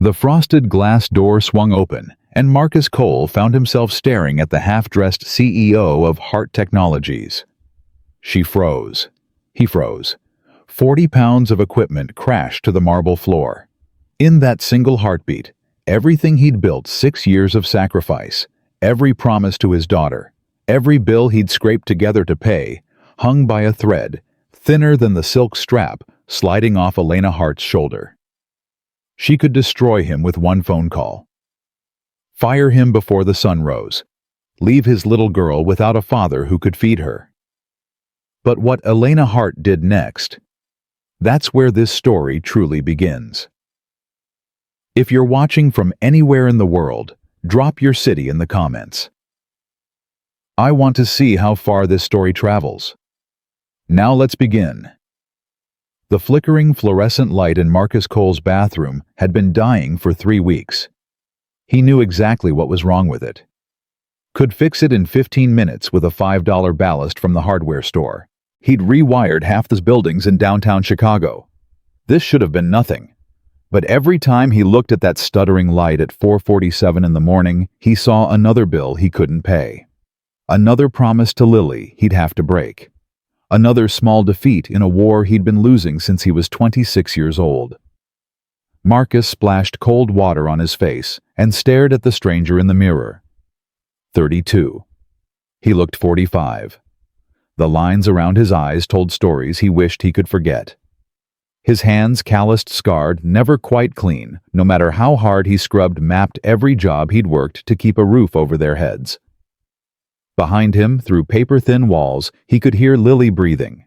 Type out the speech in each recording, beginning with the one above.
The frosted glass door swung open, and Marcus Cole found himself staring at the half-dressed CEO of Heart Technologies. She froze. He froze. 40 pounds of equipment crashed to the marble floor. In that single heartbeat, everything he'd built 6 years of sacrifice, every promise to his daughter, every bill he'd scraped together to pay, hung by a thread, thinner than the silk strap sliding off Elena Hart's shoulder. She could destroy him with one phone call. Fire him before the sun rose. Leave his little girl without a father who could feed her. But what Elena Hart did next, that's where this story truly begins. If you're watching from anywhere in the world, drop your city in the comments. I want to see how far this story travels. Now let's begin. The flickering fluorescent light in Marcus Cole's bathroom had been dying for 3 weeks. He knew exactly what was wrong with it. Could fix it in 15 minutes with a $5 ballast from the hardware store. He'd rewired half the buildings in downtown Chicago. This should have been nothing. But every time he looked at that stuttering light at 4:47 in the morning, he saw another bill he couldn't pay. Another promise to Lily he'd have to break. Another small defeat in a war he'd been losing since he was 26 years old. Marcus splashed cold water on his face and stared at the stranger in the mirror. 32. He looked 45. The lines around his eyes told stories he wished he could forget. His hands, calloused, scarred, never quite clean, no matter how hard he scrubbed, mapped every job he'd worked to keep a roof over their heads. Behind him, through paper-thin walls, he could hear Lily breathing.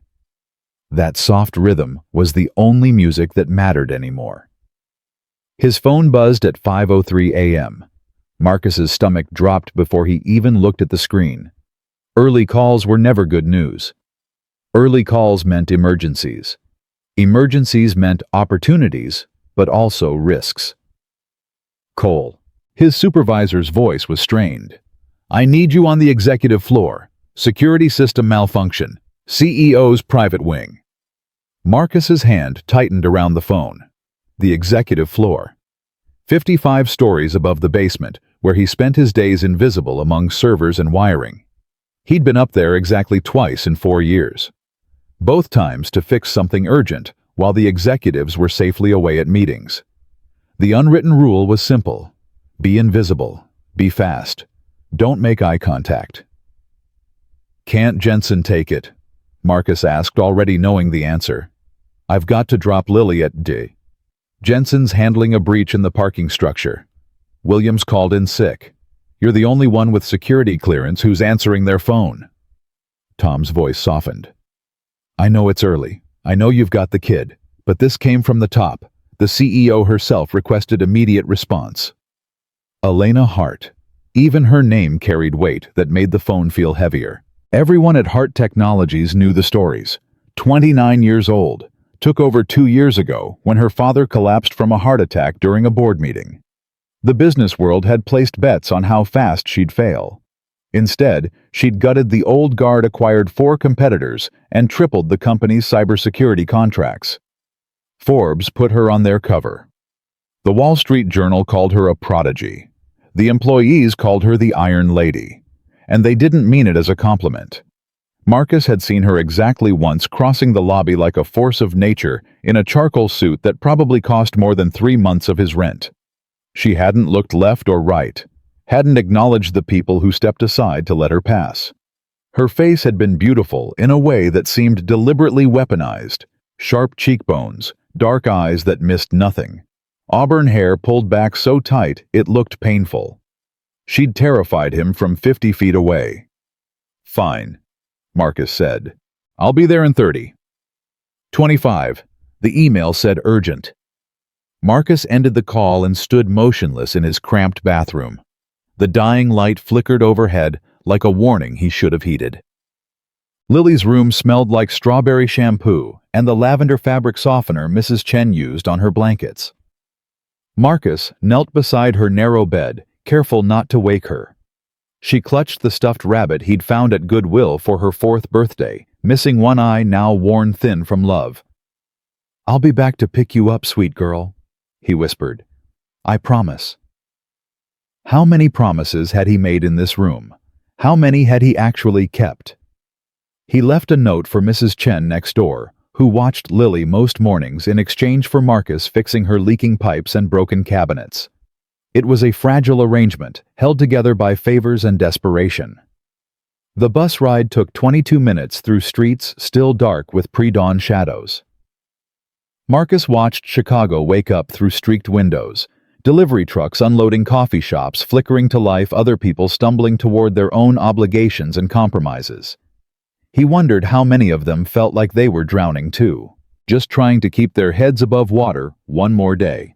That soft rhythm was the only music that mattered anymore. His phone buzzed at 5:03 a.m. Marcus's stomach dropped before he even looked at the screen. Early calls were never good news. Early calls meant emergencies. Emergencies meant opportunities, but also risks. Cole. His supervisor's voice was strained. "I need you on the executive floor. Security system malfunction. CEO's private wing." Marcus's hand tightened around the phone. The executive floor. 55 stories above the basement, where he spent his days invisible among servers and wiring. He'd been up there exactly twice in 4 years. Both times to fix something urgent, while the executives were safely away at meetings. The unwritten rule was simple. Be invisible. Be fast. Don't make eye contact. "Can't Jensen take it?" Marcus asked, already knowing the answer. "I've got to drop Lily at D. Jensen's handling a breach in the parking structure. Williams called in sick. You're the only one with security clearance who's answering their phone." Tom's voice softened. "I know it's early. I know you've got the kid. But this came from the top. The CEO herself requested immediate response." Elena Hart. Even her name carried weight that made the phone feel heavier. Everyone at Heart Technologies knew the stories. 29 years old. Took over 2 years ago when her father collapsed from a heart attack during a board meeting. The business world had placed bets on how fast she'd fail. Instead, she'd gutted the old guard, acquired 4 competitors, and tripled the company's cybersecurity contracts. Forbes put her on their cover. The Wall Street Journal called her a prodigy. The employees called her the Iron Lady. And they didn't mean it as a compliment. Marcus had seen her exactly once crossing the lobby like a force of nature in a charcoal suit that probably cost more than 3 months of his rent. She hadn't looked left or right, hadn't acknowledged the people who stepped aside to let her pass. Her face had been beautiful in a way that seemed deliberately weaponized. Sharp cheekbones, dark eyes that missed nothing. Auburn hair pulled back so tight it looked painful. She'd terrified him from 50 feet away. "Fine," Marcus said. "I'll be there in 30. 25. The email said urgent. Marcus ended the call and stood motionless in his cramped bathroom. The dying light flickered overhead like a warning he should have heeded. Lily's room smelled like strawberry shampoo and the lavender fabric softener Mrs. Chen used on her blankets. Marcus knelt beside her narrow bed, careful not to wake her. She clutched the stuffed rabbit he'd found at Goodwill for her 4th birthday, missing one eye now worn thin from love. "I'll be back to pick you up, sweet girl," he whispered. I promise." How many promises had he made in this room? How many had he actually kept? He left a note for Mrs. Chen next door, who watched Lily most mornings in exchange for Marcus fixing her leaking pipes and broken cabinets. It was a fragile arrangement, held together by favors and desperation. The bus ride took 22 minutes through streets still dark with pre-dawn shadows. Marcus watched Chicago wake up through streaked windows, delivery trucks unloading coffee shops flickering to life, other people stumbling toward their own obligations and compromises. He wondered how many of them felt like they were drowning too, just trying to keep their heads above water one more day.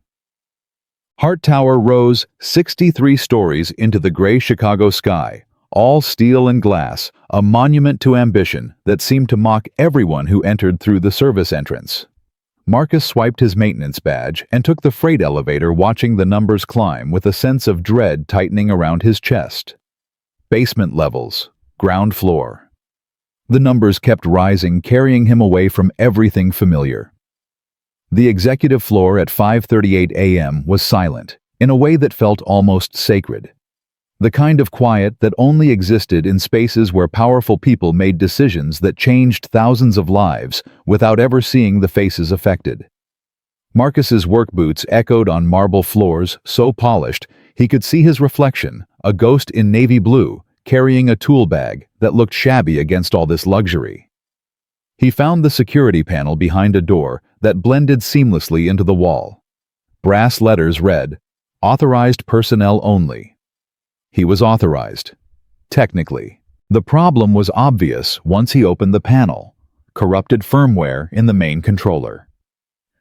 Hart Tower rose 63 stories into the gray Chicago sky, all steel and glass, a monument to ambition that seemed to mock everyone who entered through the service entrance. Marcus swiped his maintenance badge and took the freight elevator, watching the numbers climb with a sense of dread tightening around his chest. Basement levels, ground floor. The numbers kept rising, carrying him away from everything familiar. The executive floor at 5:38 a.m. was silent, in a way that felt almost sacred. The kind of quiet that only existed in spaces where powerful people made decisions that changed thousands of lives without ever seeing the faces affected. Marcus's work boots echoed on marble floors, so polished he could see his reflection, a ghost in navy blue, carrying a tool bag that looked shabby against all this luxury. He found the security panel behind a door that blended seamlessly into the wall. Brass letters read, "Authorized personnel only." He was authorized. Technically. The problem was obvious once he opened the panel. Corrupted firmware in the main controller.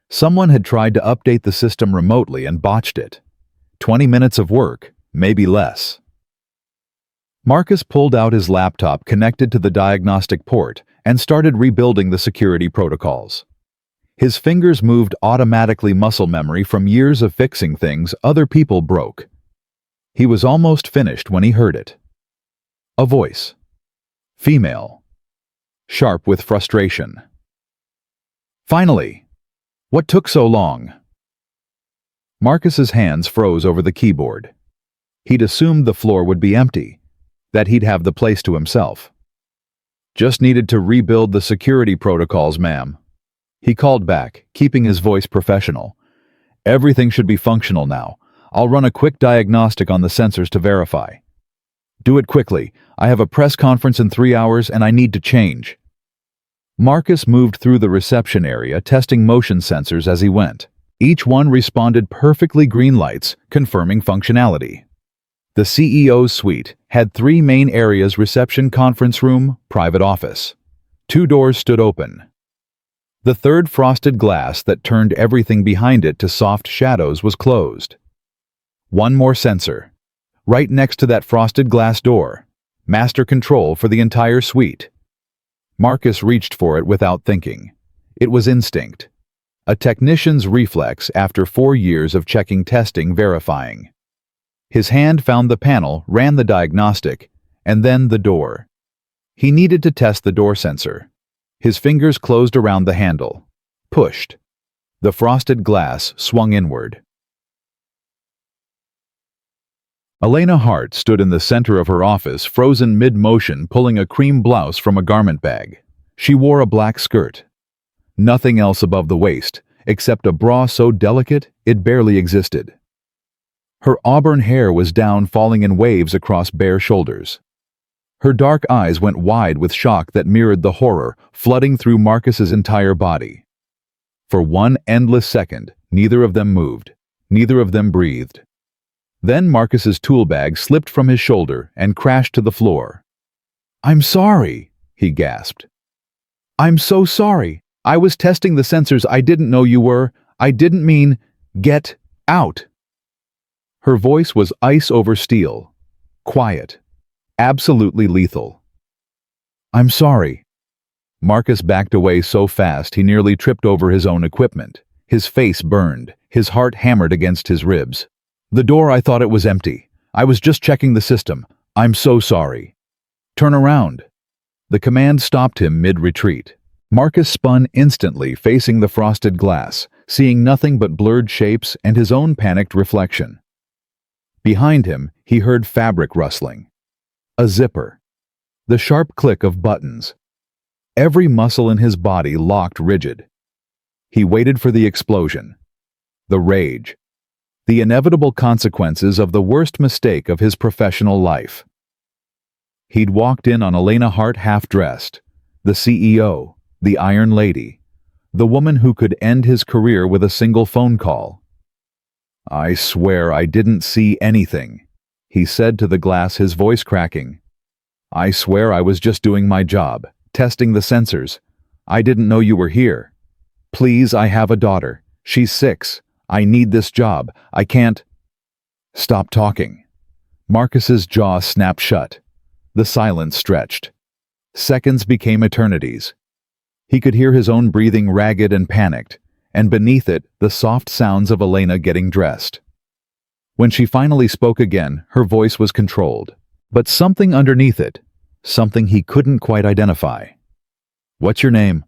Someone had tried to update the system remotely and botched it. 20 minutes of work, maybe less. Marcus pulled out his laptop connected to the diagnostic port and started rebuilding the security protocols. His fingers moved automatically, muscle memory from years of fixing things other people broke. He was almost finished when he heard it. A voice. Female. Sharp with frustration. "Finally! What took so long?" Marcus's hands froze over the keyboard. He'd assumed the floor would be empty, that he'd have the place to himself. "Just needed to rebuild the security protocols, ma'am." He called back, keeping his voice professional. "Everything should be functional now. I'll run a quick diagnostic on the sensors to verify." "Do it quickly. I have a press conference in 3 hours and I need to change." Marcus moved through the reception area, testing motion sensors as he went. Each one responded perfectly, green lights, confirming functionality. The CEO's suite had 3 main areas: reception, conference room, private office. 2 doors stood open. The third, frosted glass that turned everything behind it to soft shadows, was closed. One more sensor. Right next to that frosted glass door. Master control for the entire suite. Marcus reached for it without thinking. It was instinct. A technician's reflex after 4 years of checking, testing, verifying. His hand found the panel, ran the diagnostic, and then the door. He needed to test the door sensor. His fingers closed around the handle. Pushed. The frosted glass swung inward. Elena Hart stood in the center of her office, frozen mid-motion, pulling a cream blouse from a garment bag. She wore a black skirt. Nothing else above the waist, except a bra so delicate it barely existed. Her auburn hair was down, falling in waves across bare shoulders. Her dark eyes went wide with shock that mirrored the horror flooding through Marcus's entire body. For one endless second, neither of them moved. Neither of them breathed. Then Marcus's tool bag slipped from his shoulder and crashed to the floor. "I'm sorry," he gasped. "I'm so sorry. I was testing the sensors. I didn't know you were. I didn't mean, get out." Her voice was ice over steel. Quiet. Absolutely lethal. "I'm sorry." Marcus backed away so fast he nearly tripped over his own equipment. His face burned, his heart hammered against his ribs. "The door, I thought it was empty. I was just checking the system. I'm so sorry." "Turn around." The command stopped him mid-retreat. Marcus spun instantly, facing the frosted glass, seeing nothing but blurred shapes and his own panicked reflection. Behind him, he heard fabric rustling. A zipper. The sharp click of buttons. Every muscle in his body locked rigid. He waited for the explosion. The rage. The inevitable consequences of the worst mistake of his professional life. He'd walked in on Elena Hart half-dressed, the CEO, the Iron Lady, the woman who could end his career with a single phone call. "I swear I didn't see anything," he said to the glass, his voice cracking. "I swear I was just doing my job, testing the sensors. I didn't know you were here. Please, I have a daughter. She's 6. I need this job. I can't—" "Stop talking." Marcus's jaw snapped shut. The silence stretched. Seconds became eternities. He could hear his own breathing ragged and panicked, and beneath it, the soft sounds of Elena getting dressed. When she finally spoke again, her voice was controlled, but something underneath it, something he couldn't quite identify. "What's your name?"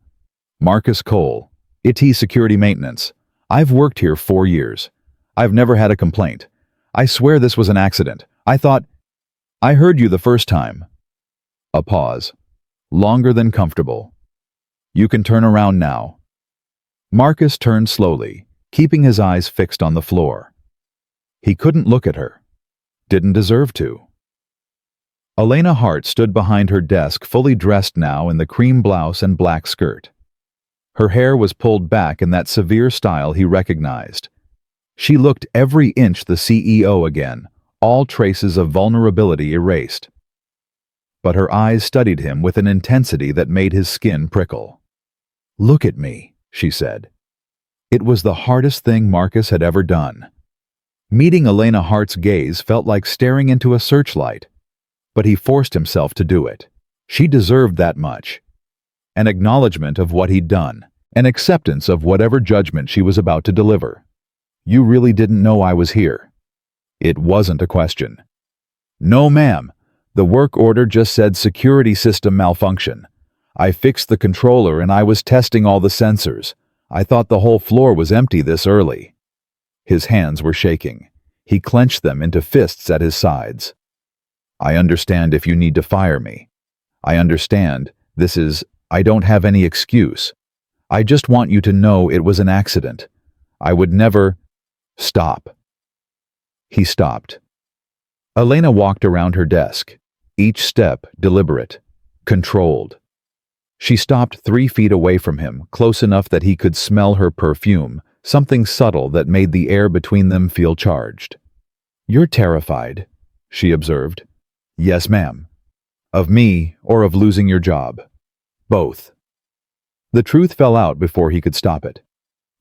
"Marcus Cole, IT Security Maintenance. I've worked here 4 years. I've never had a complaint. I swear this was an accident. I heard you the first time." A pause. Longer than comfortable. "You can turn around now." Marcus turned slowly, keeping his eyes fixed on the floor. He couldn't look at her. Didn't deserve to. Elena Hart stood behind her desk, fully dressed now in the cream blouse and black skirt. Her hair was pulled back in that severe style he recognized. She looked every inch the CEO again, all traces of vulnerability erased. But her eyes studied him with an intensity that made his skin prickle. "Look at me," she said. It was the hardest thing Marcus had ever done. Meeting Elena Hart's gaze felt like staring into a searchlight, but he forced himself to do it. She deserved that much. An acknowledgement of what he'd done, an acceptance of whatever judgment she was about to deliver. "You really didn't know I was here?" It wasn't a question. "No, ma'am. The work order just said security system malfunction. I fixed the controller and I was testing all the sensors. I thought the whole floor was empty this early." His hands were shaking. He clenched them into fists at his sides. "I understand if you need to fire me. I understand. I don't have any excuse. I just want you to know it was an accident. I would never—" "Stop." He stopped. Elena walked around her desk, each step deliberate, controlled. She stopped 3 feet away from him, close enough that he could smell her perfume, something subtle that made the air between them feel charged. "You're terrified," she observed. "Yes, ma'am." "Of me or of losing your job?" "Both." The truth fell out before he could stop it.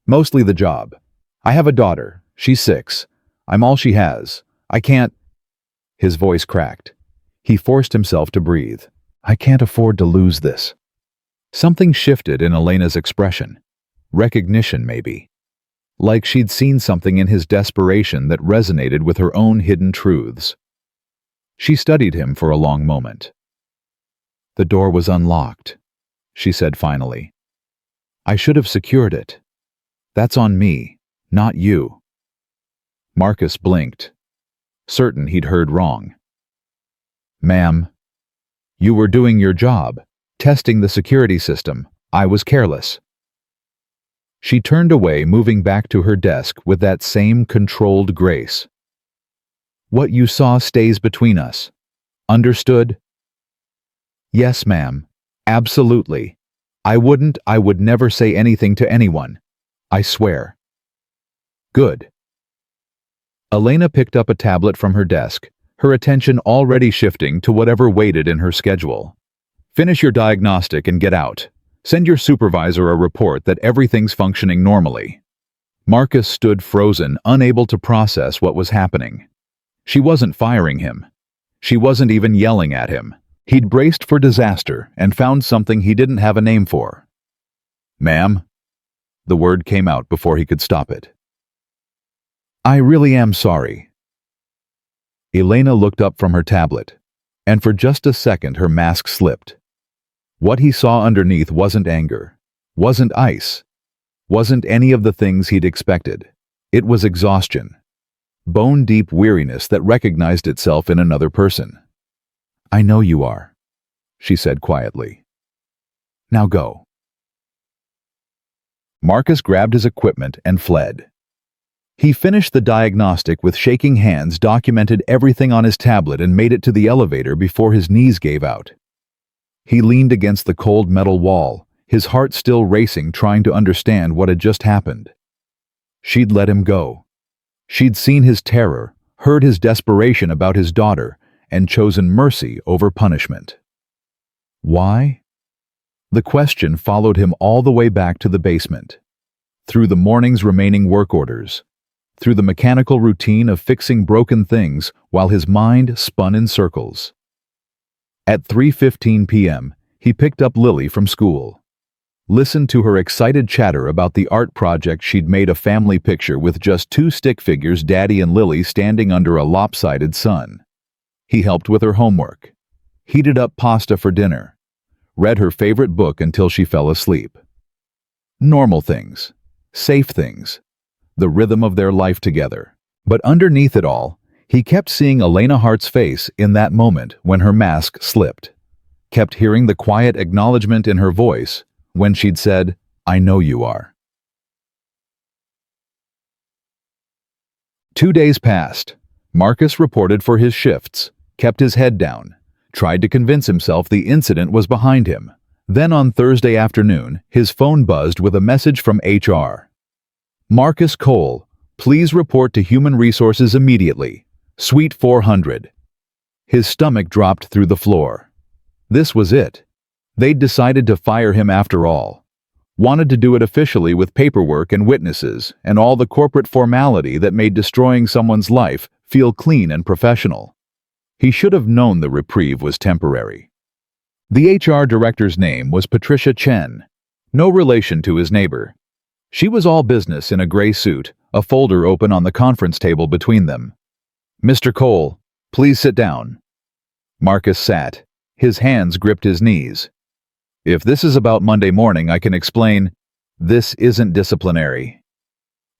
"Mostly the job. I have a daughter. She's 6. I'm all she has. I can't—" His voice cracked. He forced himself to breathe. "I can't afford to lose this." Something shifted in Elena's expression. Recognition, maybe. Like she'd seen something in his desperation that resonated with her own hidden truths. She studied him for a long moment. "The door was unlocked," she said finally. "I should have secured it. That's on me, not you." Marcus blinked, certain he'd heard wrong. "Ma'am, you were doing your job, testing the security system. I was careless." She turned away, moving back to her desk with that same controlled grace. "What you saw stays between us. Understood?" "Yes, ma'am. Absolutely. I would never say anything to anyone. I swear." "Good." Elena picked up a tablet from her desk, her attention already shifting to whatever waited in her schedule. "Finish your diagnostic and get out. Send your supervisor a report that everything's functioning normally." Marcus stood frozen, unable to process what was happening. She wasn't firing him. She wasn't even yelling at him. He'd braced for disaster and found something he didn't have a name for. "Ma'am?" The word came out before he could stop it. "I really am sorry." Elena looked up from her tablet, and for just a second her mask slipped. What he saw underneath wasn't anger, wasn't ice, wasn't any of the things he'd expected. It was exhaustion. Bone-deep weariness that recognized itself in another person. "I know you are," she said quietly. "Now go." Marcus grabbed his equipment and fled. He finished the diagnostic with shaking hands, documented everything on his tablet, and made it to the elevator before his knees gave out. He leaned against the cold metal wall, his heart still racing, trying to understand what had just happened. She'd let him go. She'd seen his terror, heard his desperation about his daughter, and chosen mercy over punishment. Why? The question followed him all the way back to the basement, through the morning's remaining work orders, through the mechanical routine of fixing broken things while his mind spun in circles. At 3:15 p.m., he picked up Lily from school. Listened to her excited chatter about the art project she'd made, a family picture with just two stick figures, Daddy and Lily, standing under a lopsided sun. He helped with her homework, heated up pasta for dinner, read her favorite book until she fell asleep. Normal things, safe things, the rhythm of their life together. But underneath it all, he kept seeing Elena Hart's face in that moment when her mask slipped, kept hearing the quiet acknowledgement in her voice when she'd said, "I know you are." 2 days passed. Marcus reported for his shifts, kept his head down, tried to convince himself the incident was behind him. Then on Thursday afternoon, his phone buzzed with a message from HR. "Marcus Cole, please report to Human Resources immediately. Suite 400. His stomach dropped through the floor. This was it. They'd decided to fire him after all. Wanted to do it officially with paperwork and witnesses and all the corporate formality that made destroying someone's life feel clean and professional. He should have known the reprieve was temporary. The HR director's name was Patricia Chen, no relation to his neighbor. She was all business in a gray suit, a folder open on the conference table between them. "Mr. Cole, please sit down." Marcus sat. His hands gripped his knees. "If this is about Monday morning, I can explain. This isn't disciplinary."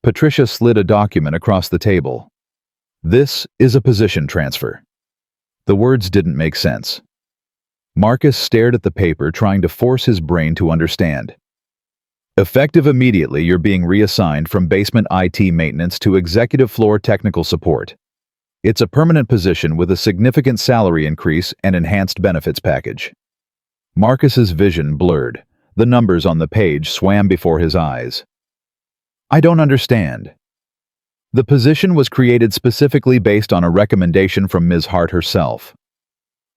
Patricia slid a document across the table. "This is a position transfer." The words didn't make sense. Marcus stared at the paper, trying to force his brain to understand. "Effective immediately, you're being reassigned from basement IT maintenance to executive floor technical support. It's a permanent position with a significant salary increase and enhanced benefits package." Marcus's vision blurred. The numbers on the page swam before his eyes. "I don't understand." The position was created specifically based on a recommendation from Ms. Hart herself.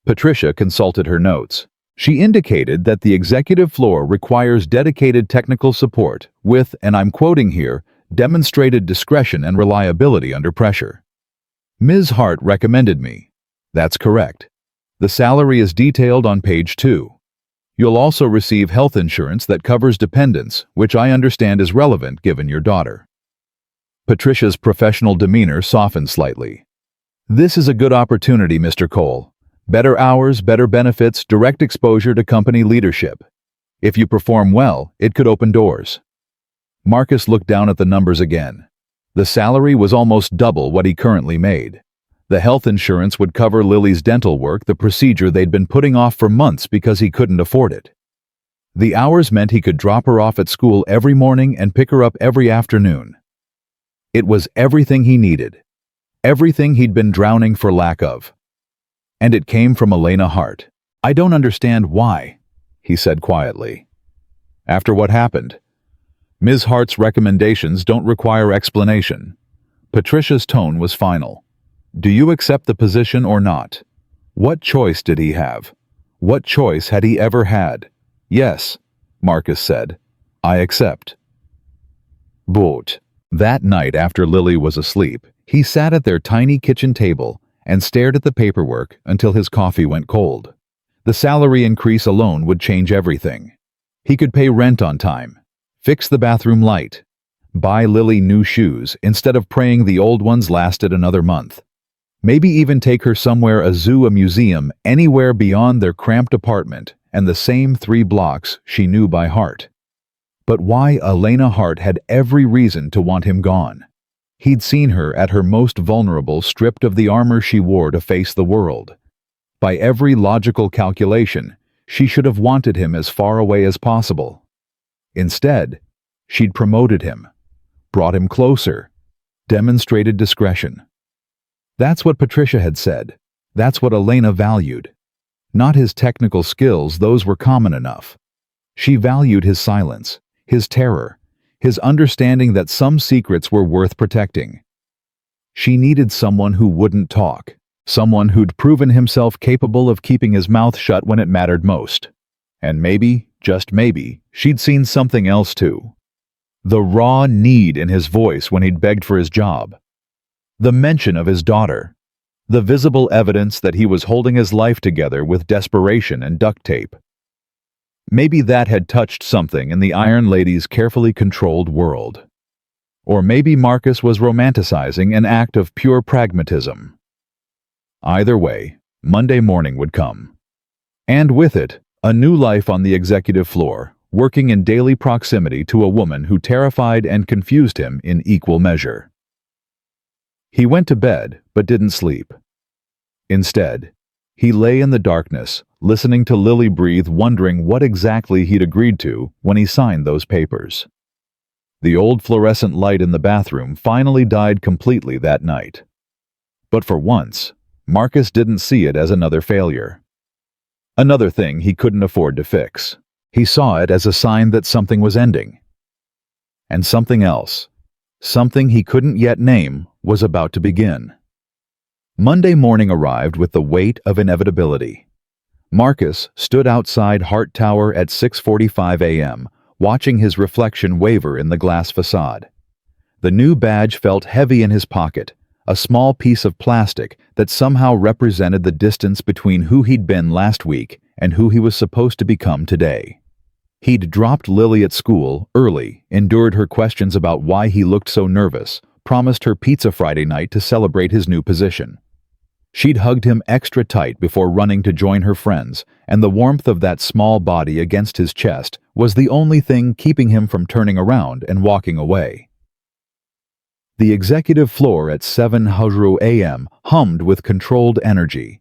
Patricia consulted her notes. She indicated that the executive floor requires dedicated technical support with, and I'm quoting here, "demonstrated discretion and reliability under pressure." "Ms. Hart recommended me." "That's correct. The salary is detailed on page 2. You'll also receive health insurance that covers dependents, which I understand is relevant given your daughter." Patricia's professional demeanor softened slightly. "This is a good opportunity, Mr. Cole. Better hours, better benefits, direct exposure to company leadership. If you perform well, it could open doors." Marcus looked down at the numbers again. The salary was almost double what he currently made. The health insurance would cover Lily's dental work, the procedure they'd been putting off for months because he couldn't afford it. The hours meant he could drop her off at school every morning and pick her up every afternoon. It was everything he needed. Everything he'd been drowning for lack of. And it came from Elena Hart. "I don't understand why," he said quietly. "After what happened? Ms. Hart's recommendations don't require explanation." Patricia's tone was final. "Do you accept the position or not?" What choice did he have? What choice had he ever had? "Yes," Marcus said. "I accept." But that night, after Lily was asleep, he sat at their tiny kitchen table and stared at the paperwork until his coffee went cold. The salary increase alone would change everything. He could pay rent on time, fix the bathroom light, buy Lily new shoes instead of praying the old ones lasted another month. Maybe even take her somewhere, a zoo, a museum, anywhere beyond their cramped apartment and the same 3 blocks she knew by heart. But why Elena Hart had every reason to want him gone. He'd seen her at her most vulnerable, stripped of the armor she wore to face the world. By every logical calculation, she should have wanted him as far away as possible. Instead, she'd promoted him, brought him closer, demonstrated discretion. That's what Patricia had said. That's what Elena valued. Not his technical skills, those were common enough. She valued his silence, his terror, his understanding that some secrets were worth protecting. She needed someone who wouldn't talk, someone who'd proven himself capable of keeping his mouth shut when it mattered most. And maybe, just maybe, she'd seen something else too. The raw need in his voice when he'd begged for his job. The mention of his daughter. The visible evidence that he was holding his life together with desperation and duct tape. Maybe that had touched something in the Iron Lady's carefully controlled world. Or maybe Marcus was romanticizing an act of pure pragmatism. Either way, Monday morning would come. And with it, a new life on the executive floor, working in daily proximity to a woman who terrified and confused him in equal measure. He went to bed, but didn't sleep. Instead, he lay in the darkness, listening to Lily breathe, wondering what exactly he'd agreed to when he signed those papers. The old fluorescent light in the bathroom finally died completely that night. But for once, Marcus didn't see it as another failure. Another thing he couldn't afford to fix. He saw it as a sign that something was ending. And something else, something he couldn't yet name, was about to begin. Monday morning arrived with the weight of inevitability. Marcus stood outside Hart Tower at 6:45 a.m., watching his reflection waver in the glass facade. The new badge felt heavy in his pocket, a small piece of plastic that somehow represented the distance between who he'd been last week and who he was supposed to become today. He'd dropped Lily at school early, endured her questions about why he looked so nervous, promised her pizza Friday night to celebrate his new position. She'd hugged him extra tight before running to join her friends, and the warmth of that small body against his chest was the only thing keeping him from turning around and walking away. The executive floor at 7:00 a.m. hummed with controlled energy.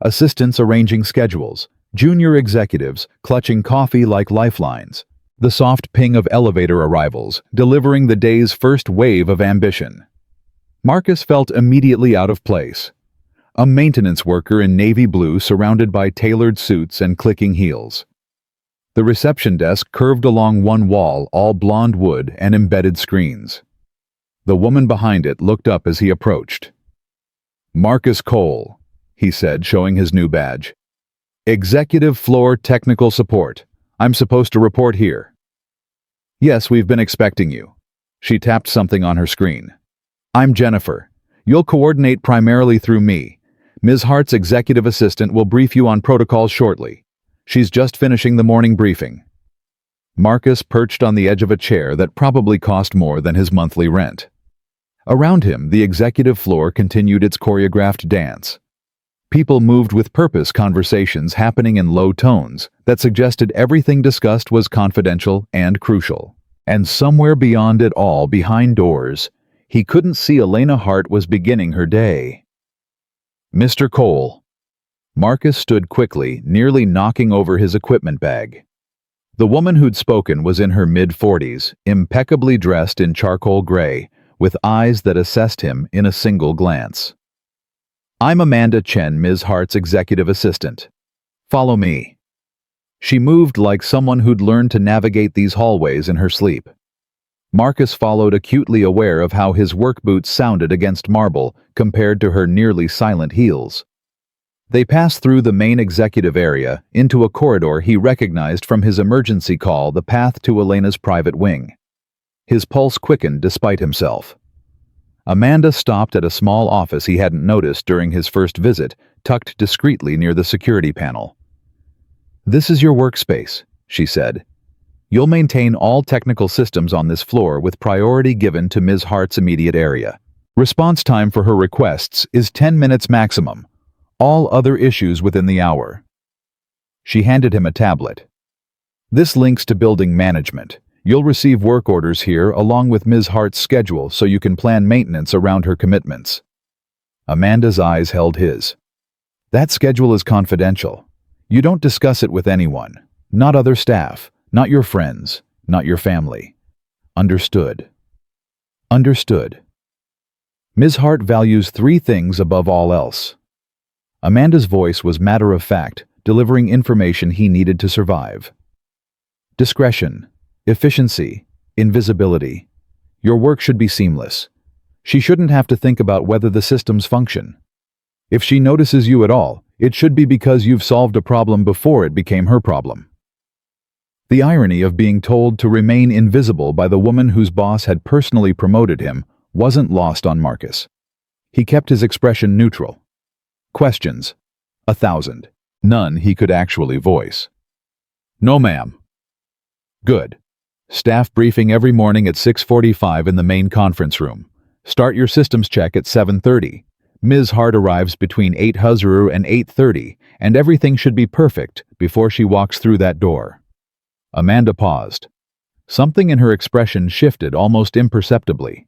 Assistants arranging schedules, junior executives clutching coffee like lifelines, the soft ping of elevator arrivals delivering the day's first wave of ambition. Marcus felt immediately out of place. A maintenance worker in navy blue surrounded by tailored suits and clicking heels. The reception desk curved along one wall, all blonde wood and embedded screens. The woman behind it looked up as he approached. "Marcus Cole," he said, showing his new badge. "Executive Floor Technical Support. I'm supposed to report here." "Yes, we've been expecting you." She tapped something on her screen. "I'm Jennifer. You'll coordinate primarily through me. Ms. Hart's executive assistant will brief you on protocols shortly. She's just finishing the morning briefing." Marcus perched on the edge of a chair that probably cost more than his monthly rent. Around him, the executive floor continued its choreographed dance. People moved with purpose, conversations happening in low tones that suggested everything discussed was confidential and crucial. And somewhere beyond it all, behind doors, he couldn't see Elena Hart was beginning her day. "Mr. Cole." Marcus stood quickly, nearly knocking over his equipment bag. The woman who'd spoken was in her mid-40s, impeccably dressed in charcoal gray, with eyes that assessed him in a single glance. "I'm Amanda Chen, Ms. Hart's executive assistant. Follow me." She moved like someone who'd learned to navigate these hallways in her sleep. Marcus followed, acutely aware of how his work boots sounded against marble compared to her nearly silent heels. They passed through the main executive area, into a corridor he recognized from his emergency call, the path to Elena's private wing. His pulse quickened despite himself. Amanda stopped at a small office he hadn't noticed during his first visit, tucked discreetly near the security panel. "This is your workspace," she said. "You'll maintain all technical systems on this floor with priority given to Ms. Hart's immediate area. Response time for her requests is 10 minutes maximum. All other issues within the hour." She handed him a tablet. "This links to building management. You'll receive work orders here along with Ms. Hart's schedule so you can plan maintenance around her commitments. Amanda's eyes held his. That schedule is confidential. You don't discuss it with anyone. Not other staff, not your friends, not your family. Understood. Understood. Ms. Hart values 3 things above all else. Amanda's voice was matter-of-fact, delivering information he needed to survive. Discretion, efficiency, invisibility. Your work should be seamless. She shouldn't have to think about whether the systems function. If she notices you at all, it should be because you've solved a problem before it became her problem. The irony of being told to remain invisible by the woman whose boss had personally promoted him wasn't lost on Marcus. He kept his expression neutral. Questions? 1,000. None he could actually voice. No, ma'am. Good. Staff briefing every morning at 6:45 in the main conference room. Start your systems check at 7:30. Ms. Hart arrives between 8:00 and 8:30, and everything should be perfect before she walks through that door. Amanda paused. Something in her expression shifted almost imperceptibly.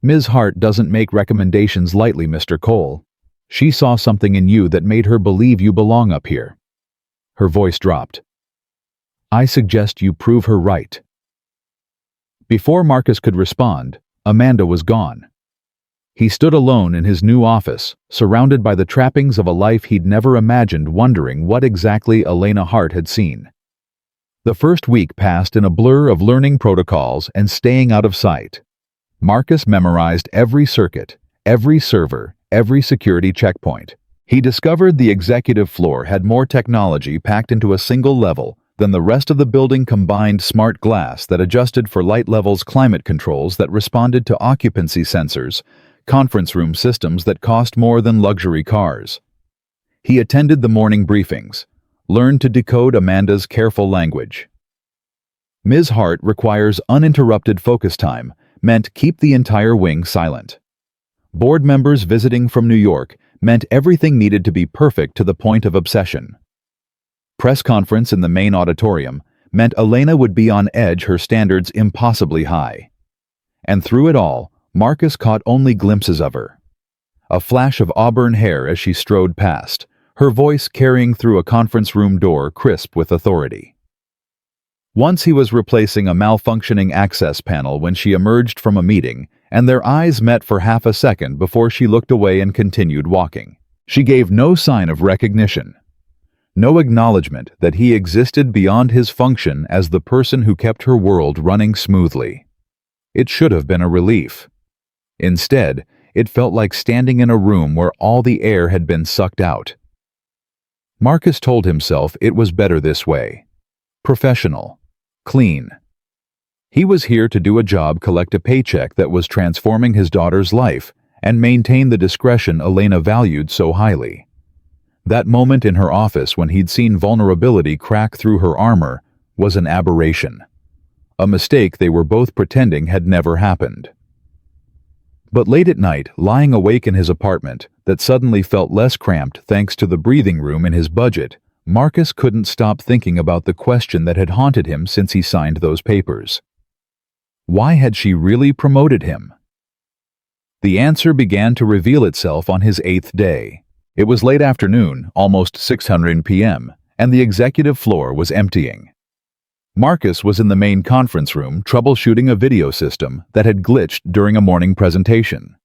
Ms. Hart doesn't make recommendations lightly, Mr. Cole. She saw something in you that made her believe you belong up here. Her voice dropped. I suggest you prove her right. Before Marcus could respond, Amanda was gone. He stood alone in his new office, surrounded by the trappings of a life he'd never imagined, wondering what exactly Elena Hart had seen. The first week passed in a blur of learning protocols and staying out of sight. Marcus memorized every circuit, every server, every security checkpoint. He discovered the executive floor had more technology packed into a single level than the rest of the building combined: smart glass that adjusted for light levels, climate controls that responded to occupancy sensors, conference room systems that cost more than luxury cars. He attended the morning briefings, learned to decode Amanda's careful language. Ms. Hart requires uninterrupted focus time, meant keep the entire wing silent. Board members visiting from New York meant everything needed to be perfect to the point of obsession. Press conference in the main auditorium meant Elena would be on edge, her standards impossibly high. And through it all, Marcus caught only glimpses of her. A flash of auburn hair as she strode past, her voice carrying through a conference room door crisp with authority. Once he was replacing a malfunctioning access panel when she emerged from a meeting, and their eyes met for half a second before she looked away and continued walking. She gave no sign of recognition. No acknowledgement that he existed beyond his function as the person who kept her world running smoothly. It should have been a relief. Instead, it felt like standing in a room where all the air had been sucked out. Marcus told himself it was better this way. Professional. Clean. He was here to do a job, collect a paycheck that was transforming his daughter's life, and maintain the discretion Elena valued so highly. That moment in her office when he'd seen vulnerability crack through her armor was an aberration. A mistake they were both pretending had never happened. But late at night, lying awake in his apartment that suddenly felt less cramped thanks to the breathing room in his budget, Marcus couldn't stop thinking about the question that had haunted him since he signed those papers. Why had she really promoted him? The answer began to reveal itself on his 8th day. It was late afternoon, almost 6:00 p.m., and the executive floor was emptying. Marcus was in the main conference room troubleshooting a video system that had glitched during a morning presentation.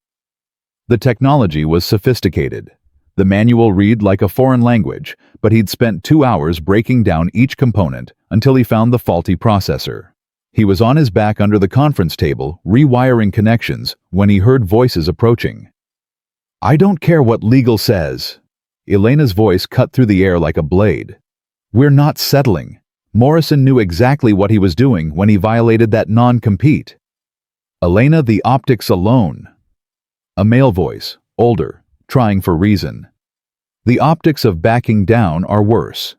The technology was sophisticated. The manual read like a foreign language, but he'd spent 2 hours breaking down each component until he found the faulty processor. He was on his back under the conference table, rewiring connections, when he heard voices approaching. I don't care what legal says. Elena's voice cut through the air like a blade. We're not settling. Morrison knew exactly what he was doing when he violated that non-compete. Elena, the optics alone. A male voice, older, trying for reason. The optics of backing down are worse.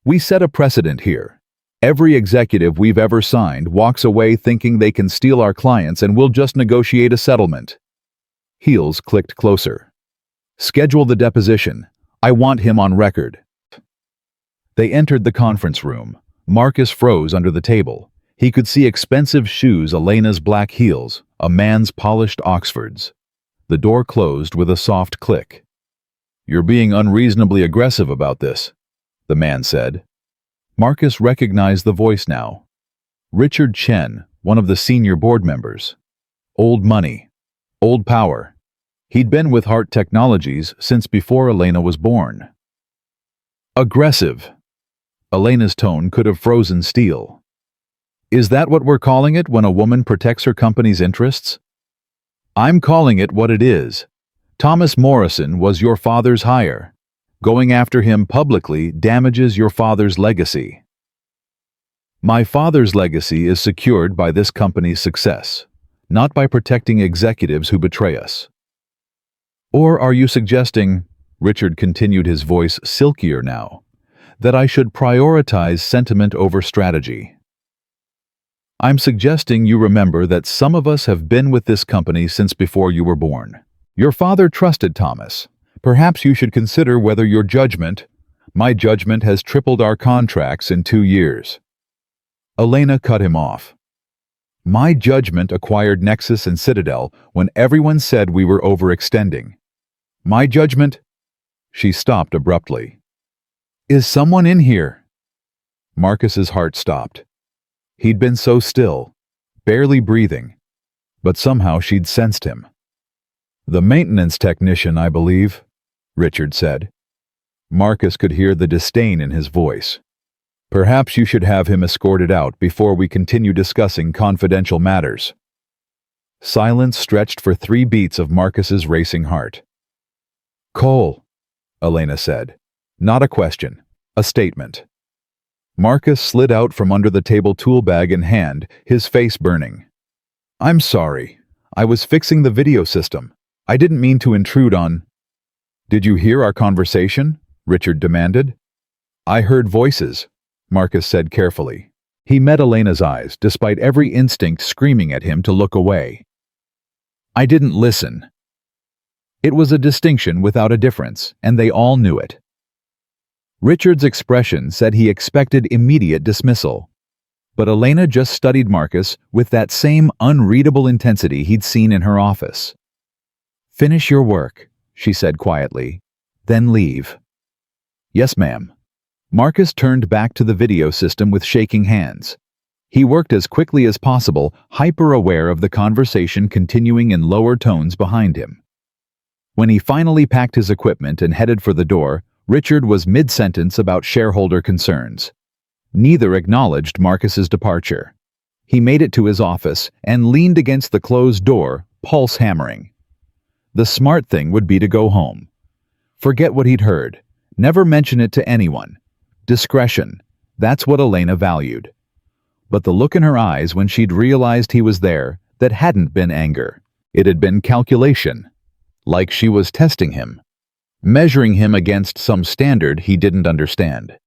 We set a precedent here. Every executive we've ever signed walks away thinking they can steal our clients and we'll just negotiate a settlement. Heels clicked closer. Schedule the deposition. I want him on record. They entered the conference room. Marcus froze under the table. He could see expensive shoes, Elena's black heels, a man's polished Oxfords. The door closed with a soft click. "You're being unreasonably aggressive about this," the man said. Marcus recognized the voice now. Richard Chen, one of the senior board members. Old money. Old power. He'd been with Hart Technologies since before Elena was born. Aggressive. Elena's tone could have frozen steel. "Is that what we're calling it when a woman protects her company's interests?" "I'm calling it what it is. Thomas Morrison was your father's hire. Going after him publicly damages your father's legacy." "My father's legacy is secured by this company's success, not by protecting executives who betray us." "Or are you suggesting," Richard continued, his voice silkier now, "that I should prioritize sentiment over strategy?" "I'm suggesting you remember that some of us have been with this company since before you were born. Your father trusted Thomas. Perhaps you should consider whether your judgment—" "My judgment has tripled our contracts in 2 years." Elena cut him off. "My judgment acquired Nexus and Citadel when everyone said we were overextending. My judgment—" She stopped abruptly. "Is someone in here?" Marcus's heart stopped. He'd been so still, barely breathing, but somehow she'd sensed him. "The maintenance technician, I believe," Richard said. Marcus could hear the disdain in his voice. "Perhaps you should have him escorted out before we continue discussing confidential matters." Silence stretched for 3 beats of Marcus's racing heart. "Cole," Elena said. Not a question, a statement. Marcus slid out from under the table, tool bag in hand, his face burning. "I'm sorry. I was fixing the video system. I didn't mean to intrude on—" "Did you hear our conversation?" Richard demanded. "I heard voices," Marcus said carefully. He met Elena's eyes, despite every instinct screaming at him to look away. "I didn't listen." It was a distinction without a difference, and they all knew it. Richard's expression said he expected immediate dismissal. But Elena just studied Marcus with that same unreadable intensity he'd seen in her office. "Finish your work," she said quietly, "then leave." "Yes, ma'am." Marcus turned back to the video system with shaking hands. He worked as quickly as possible, hyper-aware of the conversation continuing in lower tones behind him. When he finally packed his equipment and headed for the door, Richard was mid-sentence about shareholder concerns. Neither acknowledged Marcus's departure. He made it to his office and leaned against the closed door, pulse hammering. The smart thing would be to go home. Forget what he'd heard. Never mention it to anyone. Discretion. That's what Elena valued. But the look in her eyes when she'd realized he was there, that hadn't been anger. It had been calculation. Like she was testing him. Measuring him against some standard he didn't understand.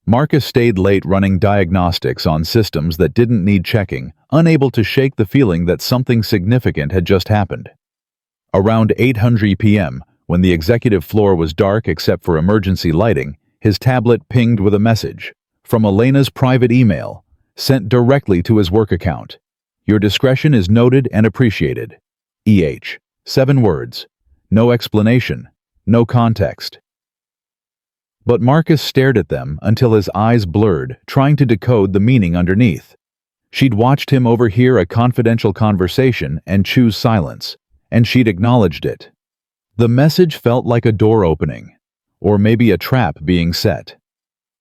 Marcus stayed late running diagnostics on systems that didn't need checking, unable to shake the feeling that something significant had just happened. Around 8:00 p.m., when the executive floor was dark except for emergency lighting, his tablet pinged with a message from Elena's private email, sent directly to his work account. "Your discretion is noted and appreciated. EH. 7 words. No explanation. No context." But Marcus stared at them until his eyes blurred, trying to decode the meaning underneath. She'd watched him overhear a confidential conversation and choose silence, and she'd acknowledged it. The message felt like a door opening, or maybe a trap being set.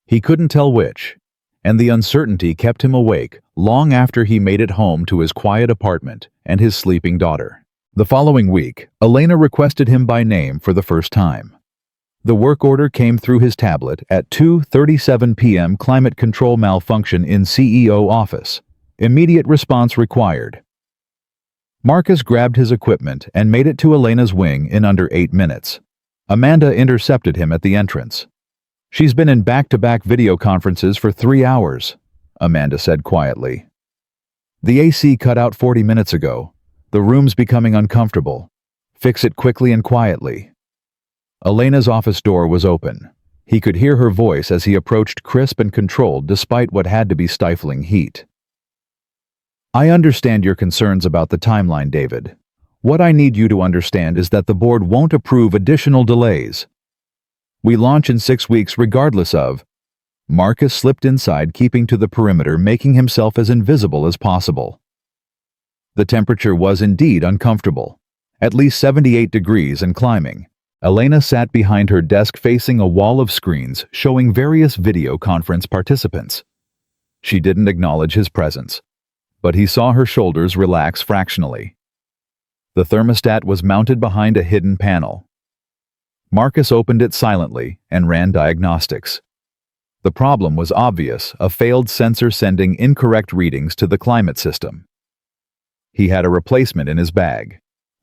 He couldn't tell which, and the uncertainty kept him awake long after he made it home to his quiet apartment and his sleeping daughter. The following week, Elena requested him by name for the first time. The work order came through his tablet at 2:37 p.m. Climate control malfunction in CEO office. Immediate response required. Marcus grabbed his equipment and made it to Elena's wing in under 8 minutes. Amanda intercepted him at the entrance. "She's been in back-to-back video conferences for 3 hours, Amanda said quietly. "The AC cut out 40 minutes ago. The room's becoming uncomfortable. Fix it quickly and quietly." Elena's office door was open. He could hear her voice as he approached, crisp and controlled despite what had to be stifling heat. I understand your concerns about the timeline, David. What I need you to understand is that the board won't approve additional delays. We launch in 6 weeks regardless of. Marcus slipped inside, keeping to the perimeter, making himself as invisible as possible. The temperature was indeed uncomfortable, at least 78 degrees and climbing. Elena sat behind her desk facing a wall of screens showing various video conference participants. She didn't acknowledge his presence, but he saw her shoulders relax fractionally. The thermostat was mounted behind a hidden panel. Marcus opened it silently and ran diagnostics. The problem was obvious, a failed sensor sending incorrect readings to the climate system. He had a replacement in his bag,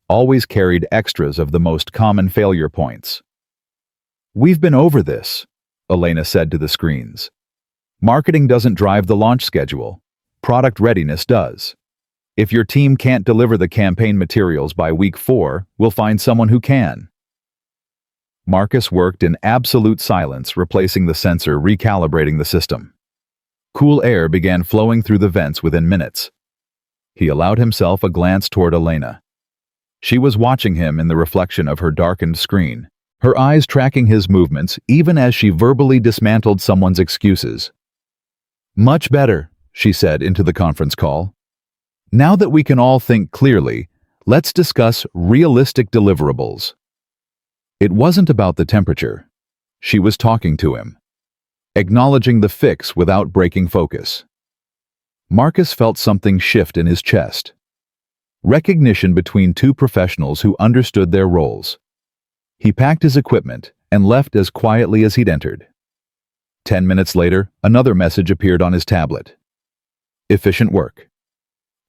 always carried extras of the most common failure points. We've been over this, Elena said to the screens. Marketing doesn't drive the launch schedule. Product readiness does. If your team can't deliver the campaign materials by week 4, we'll find someone who can. Marcus worked in absolute silence, replacing the sensor, recalibrating the system. Cool air began flowing through the vents within minutes. He allowed himself a glance toward Elena. She was watching him in the reflection of her darkened screen, her eyes tracking his movements even as she verbally dismantled someone's excuses. Much better, she said into the conference call. Now that we can all think clearly, let's discuss realistic deliverables. It wasn't about the temperature. She was talking to him, acknowledging the fix without breaking focus. Marcus felt something shift in his chest. Recognition between two professionals who understood their roles. He packed his equipment and left as quietly as he'd entered. 10 minutes later, another message appeared on his tablet. Efficient work.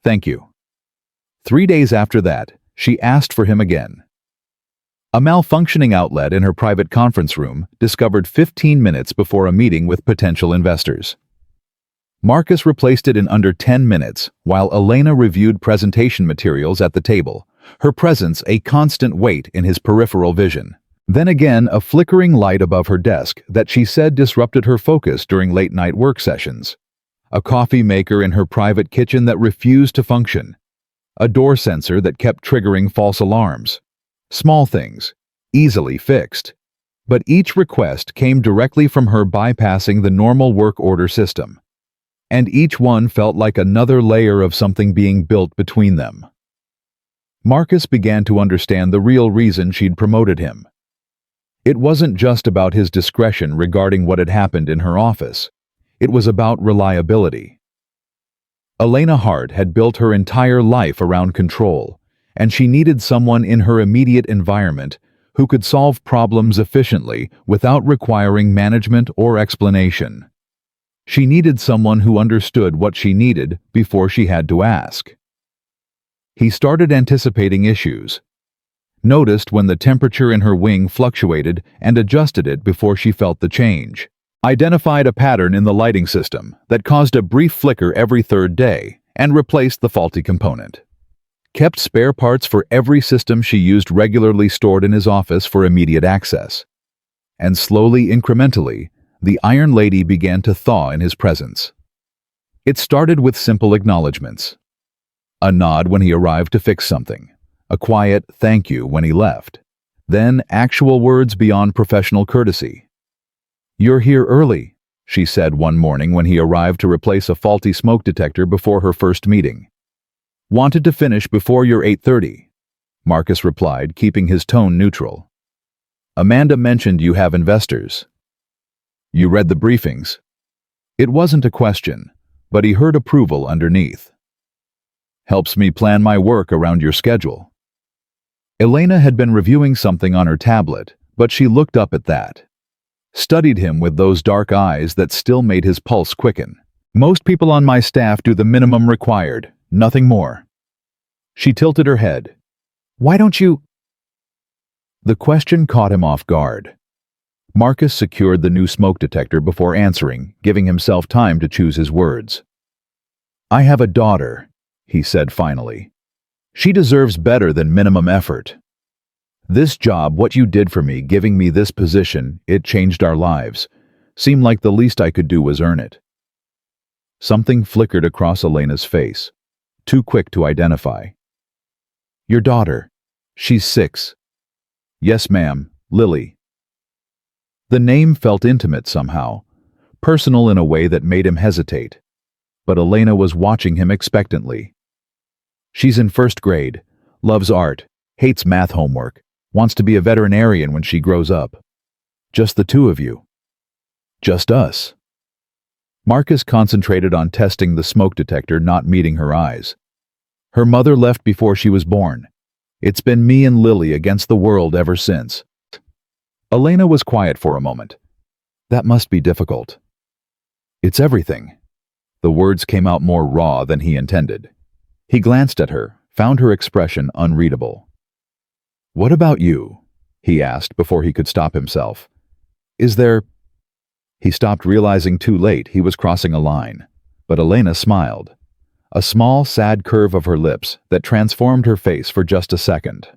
Thank you. 3 days after that, she asked for him again. A malfunctioning outlet in her private conference room discovered 15 minutes before a meeting with potential investors. Marcus replaced it in under 10 minutes while Elena reviewed presentation materials at the table, her presence a constant weight in his peripheral vision. Then again, a flickering light above her desk that she said disrupted her focus during late-night work sessions. A coffee maker in her private kitchen that refused to function. A door sensor that kept triggering false alarms. Small things, easily fixed. But each request came directly from her bypassing the normal work order system. And each one felt like another layer of something being built between them. Marcus began to understand the real reason she'd promoted him. It wasn't just about his discretion regarding what had happened in her office. It was about reliability. Elena Hart had built her entire life around control, and she needed someone in her immediate environment who could solve problems efficiently without requiring management or explanation. She needed someone who understood what she needed before she had to ask. He started anticipating issues. Noticed when the temperature in her wing fluctuated and adjusted it before she felt the change. Identified a pattern in the lighting system that caused a brief flicker every 3rd day and replaced the faulty component. Kept spare parts for every system she used regularly stored in his office for immediate access. And slowly, incrementally, the Iron Lady began to thaw in his presence. It started with simple acknowledgments. A nod when he arrived to fix something. A quiet thank you when he left. Then actual words beyond professional courtesy. "You're here early," she said one morning when he arrived to replace a faulty smoke detector before her first meeting. "Wanted to finish before your 8:30, Marcus replied, keeping his tone neutral. "Amanda mentioned you have investors. You read the briefings." It wasn't a question, but he heard approval underneath. "Helps me plan my work around your schedule." Elena had been reviewing something on her tablet, but she looked up at that. Studied him with those dark eyes that still made his pulse quicken. "Most people on my staff do the minimum required, nothing more." She tilted her head. "Why don't you—" The question caught him off guard. Marcus secured the new smoke detector before answering, giving himself time to choose his words. "I have a daughter," he said finally. "She deserves better than minimum effort. This job, what you did for me, giving me this position, it changed our lives. Seemed like the least I could do was earn it." Something flickered across Elena's face. too quick to identify. Your daughter. She's 6. Yes, ma'am, Lily. The name felt intimate somehow, personal in a way that made him hesitate. But Elena was watching him expectantly. She's in 1st grade, loves art, hates math homework, wants to be a veterinarian when she grows up. Just the 2 of you. Just us. Marcus concentrated on testing the smoke detector, not meeting her eyes. Her mother left before she was born. It's been me and Lily against the world ever since. Elena was quiet for a moment. That must be difficult. It's everything. The words came out more raw than he intended. He glanced at her, found her expression unreadable. What about you? He asked before he could stop himself. Is there... He stopped, realizing too late he was crossing a line. But Elena smiled. A small, sad curve of her lips that transformed her face for just a second.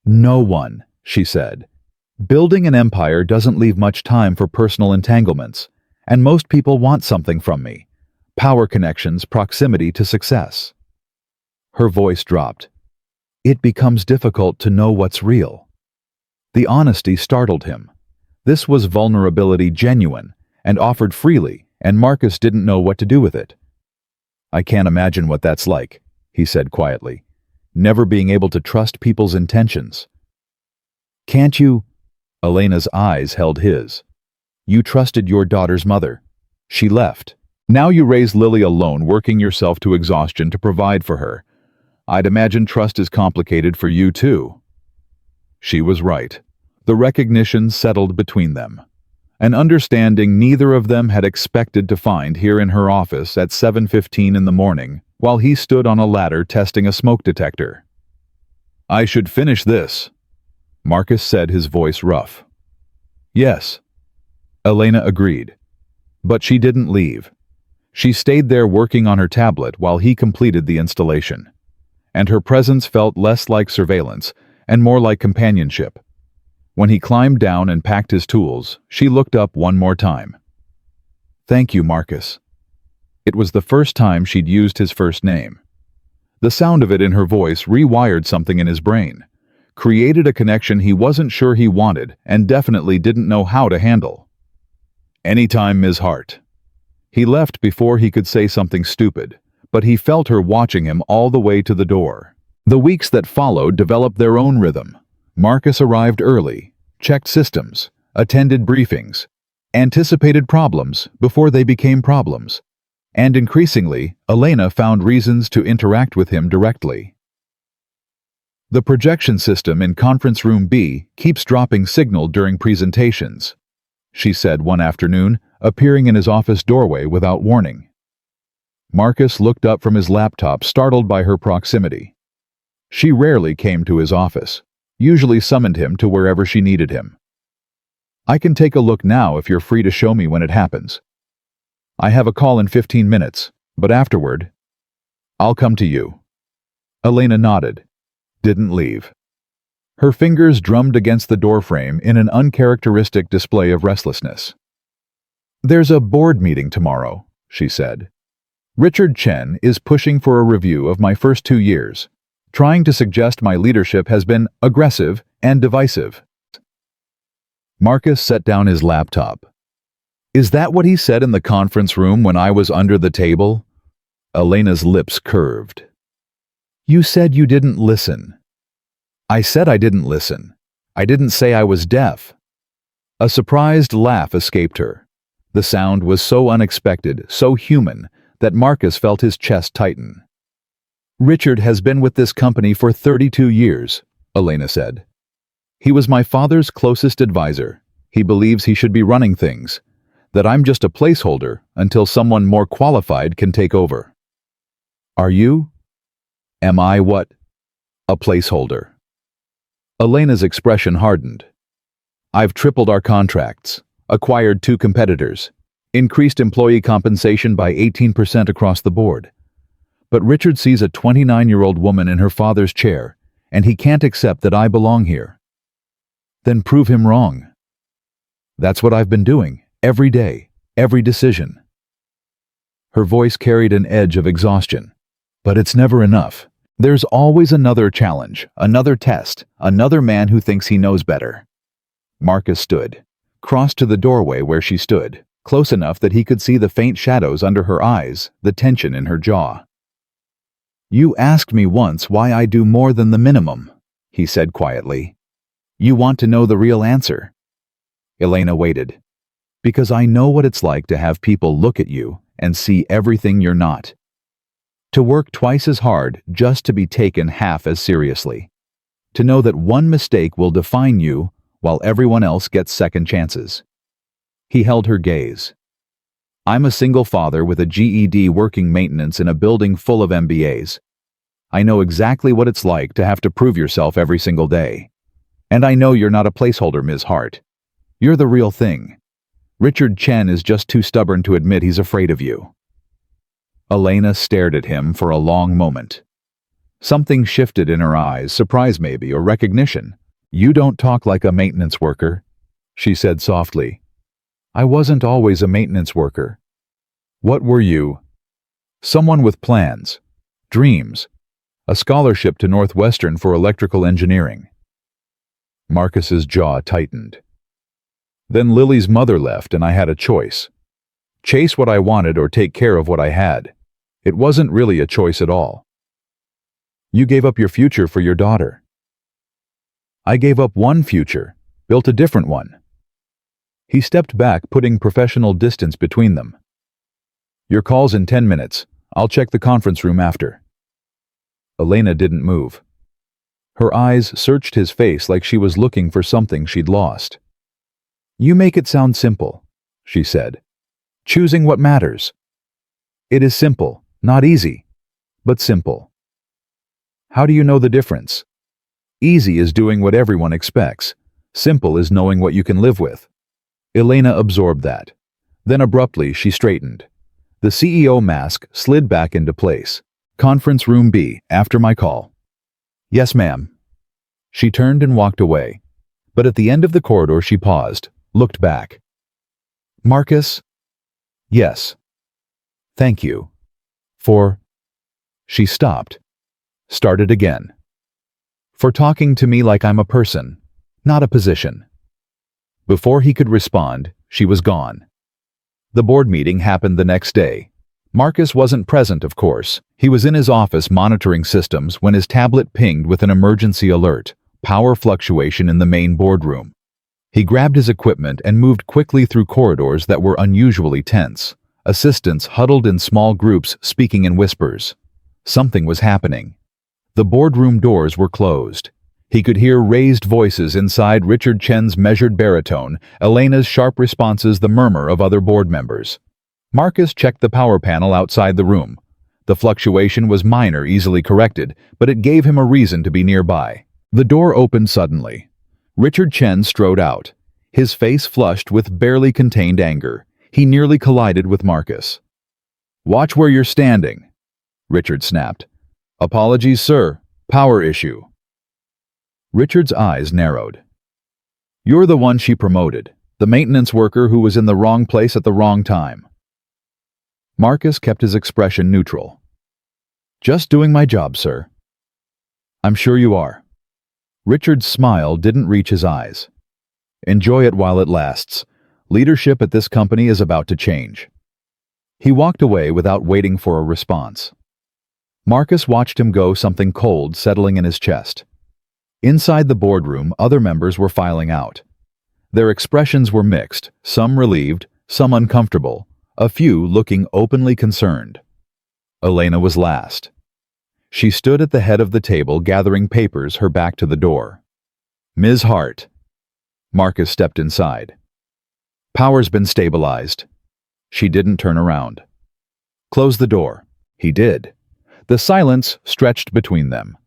No one, she said. Building an empire doesn't leave much time for personal entanglements, and most people want something from me. Power connections, proximity to success. Her voice dropped. It becomes difficult to know what's real. The honesty startled him. This was vulnerability genuine, and offered freely, and Marcus didn't know what to do with it. I can't imagine what that's like, he said quietly, never being able to trust people's intentions. Can't you? Elena's eyes held his. You trusted your daughter's mother. She left. Now you raise Lily alone, working yourself to exhaustion to provide for her. I'd imagine trust is complicated for you too. She was right. The recognition settled between them. An understanding neither of them had expected to find here in her office at 7:15 in the morning, while he stood on a ladder testing a smoke detector. I should finish this, Marcus said, his voice rough. Yes, Elena agreed. But she didn't leave. She stayed there working on her tablet while he completed the installation. And her presence felt less like surveillance and more like companionship. When he climbed down and packed his tools, she looked up one more time. Thank you, Marcus. It was the first time she'd used his first name. The sound of it in her voice rewired something in his brain, created a connection he wasn't sure he wanted and definitely didn't know how to handle. Anytime, Ms. Hart. He left before he could say something stupid, but he felt her watching him all the way to the door. The weeks that followed developed their own rhythm. Marcus arrived early, checked systems, attended briefings, anticipated problems before they became problems, and increasingly, Elena found reasons to interact with him directly. The projection system in conference room B keeps dropping signal during presentations, she said one afternoon, appearing in his office doorway without warning. Marcus looked up from his laptop, startled by her proximity. She rarely came to his office, usually summoned him to wherever she needed him. I can take a look now if you're free to show me when it happens. I have a call in 15 minutes, but afterward, I'll come to you. Elena nodded, didn't leave. Her fingers drummed against the doorframe in an uncharacteristic display of restlessness. There's a board meeting tomorrow, she said. Richard Chen is pushing for a review of my first 2 years, trying to suggest my leadership has been aggressive and divisive. Marcus set down his laptop. Is that what he said in the conference room when I was under the table? Elena's lips curved. You said you didn't listen. I said I didn't listen. I didn't say I was deaf. A surprised laugh escaped her. The sound was so unexpected, so human, that Marcus felt his chest tighten. Richard has been with this company for 32 years, Elena said. He was my father's closest advisor. He believes he should be running things, that I'm just a placeholder until someone more qualified can take over. Are you? Am I what? A placeholder. Elena's expression hardened. I've tripled our contracts, acquired 2 competitors, increased employee compensation by 18% across the board. But Richard sees a 29-year-old woman in her father's chair, and he can't accept that I belong here. Then prove him wrong. That's what I've been doing, every day, every decision. Her voice carried an edge of exhaustion. But it's never enough. There's always another challenge, another test, another man who thinks he knows better. Marcus stood, crossed to the doorway where she stood, close enough that he could see the faint shadows under her eyes, the tension in her jaw. "You asked me once why I do more than the minimum," he said quietly. "You want to know the real answer?" Elena waited. "Because I know what it's like to have people look at you and see everything you're not. To work twice as hard just to be taken half as seriously. To know that one mistake will define you while everyone else gets second chances." He held her gaze. "I'm a single father with a GED working maintenance in a building full of MBAs. I know exactly what it's like to have to prove yourself every single day. And I know you're not a placeholder, Ms. Hart. You're the real thing. Richard Chen is just too stubborn to admit he's afraid of you." Elena stared at him for a long moment. Something shifted in her eyes, surprise maybe, or recognition. "You don't talk like a maintenance worker," she said softly. "I wasn't always a maintenance worker." "What were you?" "Someone with plans, dreams, a scholarship to Northwestern for electrical engineering." Marcus's jaw tightened. "Then Lily's mother left and I had a choice. Chase what I wanted or take care of what I had. It wasn't really a choice at all." "You gave up your future for your daughter." "I gave up one future, built a different one." He stepped back, putting professional distance between them. "Your call's in 10 minutes. I'll check the conference room after." Elena didn't move. Her eyes searched his face like she was looking for something she'd lost. "You make it sound simple," she said. "Choosing what matters." "It is simple, not easy, but simple." "How do you know the difference?" "Easy is doing what everyone expects. Simple is knowing what you can live with." Elena absorbed that. Then abruptly she straightened. The CEO mask slid back into place. "Conference room B, after my call." "Yes, ma'am." She turned and walked away. But at the end of the corridor she paused, looked back. "Marcus?" "Yes." "Thank you. For—" She stopped. Started again. "For talking to me like I'm a person, not a position." Before he could respond, she was gone. The board meeting happened the next day. Marcus wasn't present, of course. He was in his office monitoring systems when his tablet pinged with an emergency alert, power fluctuation in the main boardroom. He grabbed his equipment and moved quickly through corridors that were unusually tense. Assistants huddled in small groups, speaking in whispers. Something was happening. The boardroom doors were closed. He could hear raised voices inside, Richard Chen's measured baritone, Elena's sharp responses, the murmur of other board members. Marcus checked the power panel outside the room. The fluctuation was minor, easily corrected, but it gave him a reason to be nearby. The door opened suddenly. Richard Chen strode out, his face flushed with barely contained anger. He nearly collided with Marcus. "Watch where you're standing," Richard snapped. "Apologies, sir. Power issue." Richard's eyes narrowed. "You're the one she promoted, the maintenance worker who was in the wrong place at the wrong time." Marcus kept his expression neutral. "Just doing my job, sir." "I'm sure you are." Richard's smile didn't reach his eyes. "Enjoy it while it lasts. Leadership at this company is about to change." He walked away without waiting for a response. Marcus watched him go, something cold settling in his chest. Inside the boardroom, other members were filing out. Their expressions were mixed, some relieved, some uncomfortable, a few looking openly concerned. Elena was last. She stood at the head of the table gathering papers, her back to the door. "Ms. Hart." Marcus stepped inside. "Power's been stabilized." She didn't turn around. "Close the door." He did. The silence stretched between them.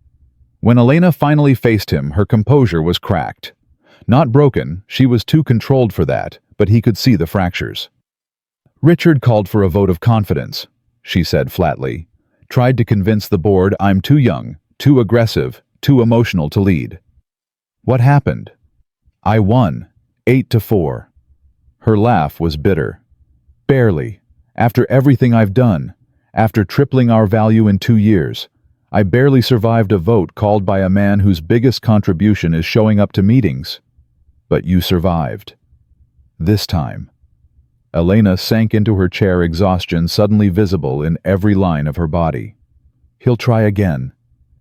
When Elena finally faced him, her composure was cracked. Not broken, she was too controlled for that, but he could see the fractures. "Richard called for a vote of confidence," she said flatly. "Tried to convince the board I'm too young, too aggressive, too emotional to lead." "What happened?" "I won, 8-4. Her laugh was bitter. "Barely. After everything I've done. After tripling our value in 2 years, I barely survived a vote called by a man whose biggest contribution is showing up to meetings. But you survived. This time. Elena sank into her chair, exhaustion suddenly visible in every line of her body. He'll try again.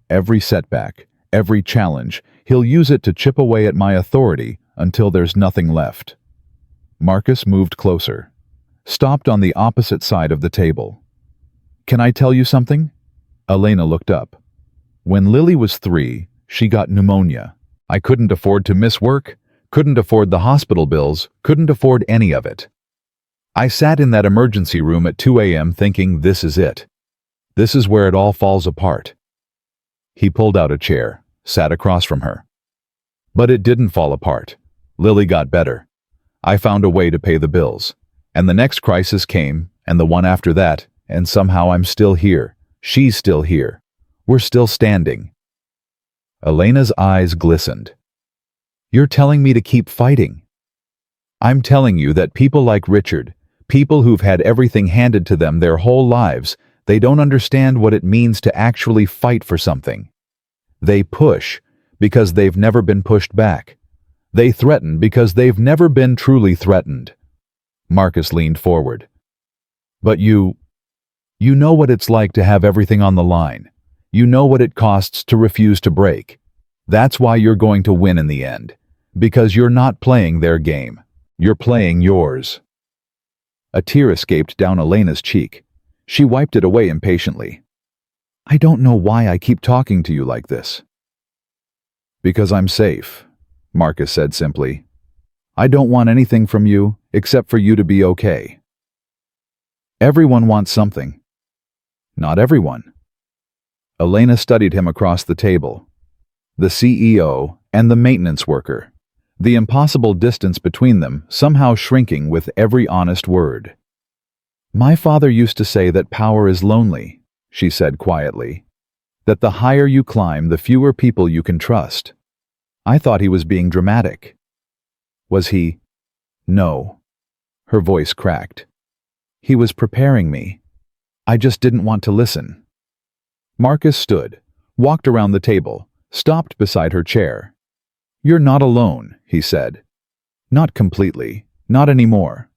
Every setback, every challenge, he'll use it to chip away at my authority until there's nothing left. Marcus moved closer, stopped on the opposite side of the table. Can I tell you something? Elena looked up. When Lily was 3, she got pneumonia. I couldn't afford to miss work, couldn't afford the hospital bills, couldn't afford any of it. I sat in that emergency room at 2 a.m. thinking, this is it. This is where it all falls apart. He pulled out a chair, sat across from her. But it didn't fall apart. Lily got better. I found a way to pay the bills. And the next crisis came, and the one after that, and somehow I'm still here. She's still here. We're still standing. Elena's eyes glistened. You're telling me to keep fighting. I'm telling you that people like Richard, people who've had everything handed to them their whole lives, they don't understand what it means to actually fight for something. They push because they've never been pushed back. They threaten because they've never been truly threatened. Marcus leaned forward. But you know what it's like to have everything on the line. You know what it costs to refuse to break. That's why you're going to win in the end. Because you're not playing their game. You're playing yours. A tear escaped down Elena's cheek. She wiped it away impatiently. I don't know why I keep talking to you like this. Because I'm safe, Marcus said simply. I don't want anything from you except for you to be okay. Everyone wants something. Not everyone. Elena studied him across the table. The CEO and the maintenance worker. The impossible distance between them somehow shrinking with every honest word. My father used to say that power is lonely, she said quietly. That the higher you climb, the fewer people you can trust. I thought he was being dramatic. Was he? No. Her voice cracked. He was preparing me. I just didn't want to listen. Marcus stood, walked around the table, stopped beside her chair. You're not alone, he said. Not completely, not anymore.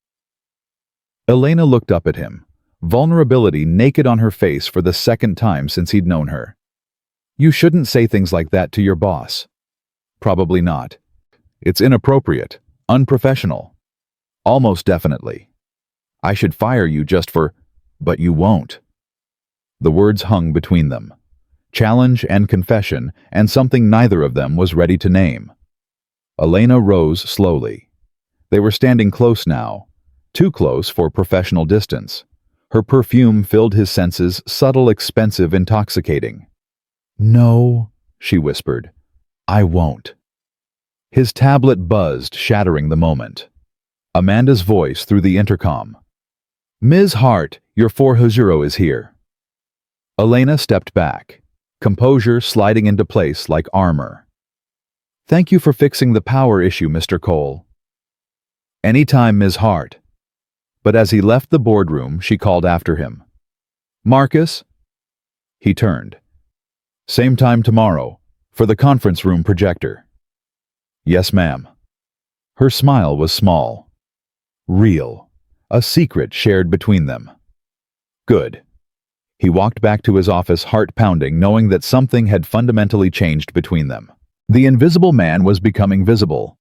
Elena looked up at him, vulnerability naked on her face for the second time since he'd known her. You shouldn't say things like that to your boss. Probably not. It's inappropriate, unprofessional. Almost definitely. I should fire you just for, but you won't. The words hung between them. Challenge and confession, and something neither of them was ready to name. Elena rose slowly. They were standing close now, too close for professional distance. Her perfume filled his senses, subtle, expensive, intoxicating. No, she whispered. I won't. His tablet buzzed, shattering the moment. Amanda's voice through the intercom. Ms. Hart, your 400 is here. Elena stepped back, composure sliding into place like armor. Thank you for fixing the power issue, Mr. Cole. Anytime, Ms. Hart. But as he left the boardroom, she called after him. Marcus? He turned. Same time tomorrow, for the conference room projector. Yes, ma'am. Her smile was small. Real. A secret shared between them. Good. He walked back to his office, heart pounding, knowing that something had fundamentally changed between them. The invisible man was becoming visible,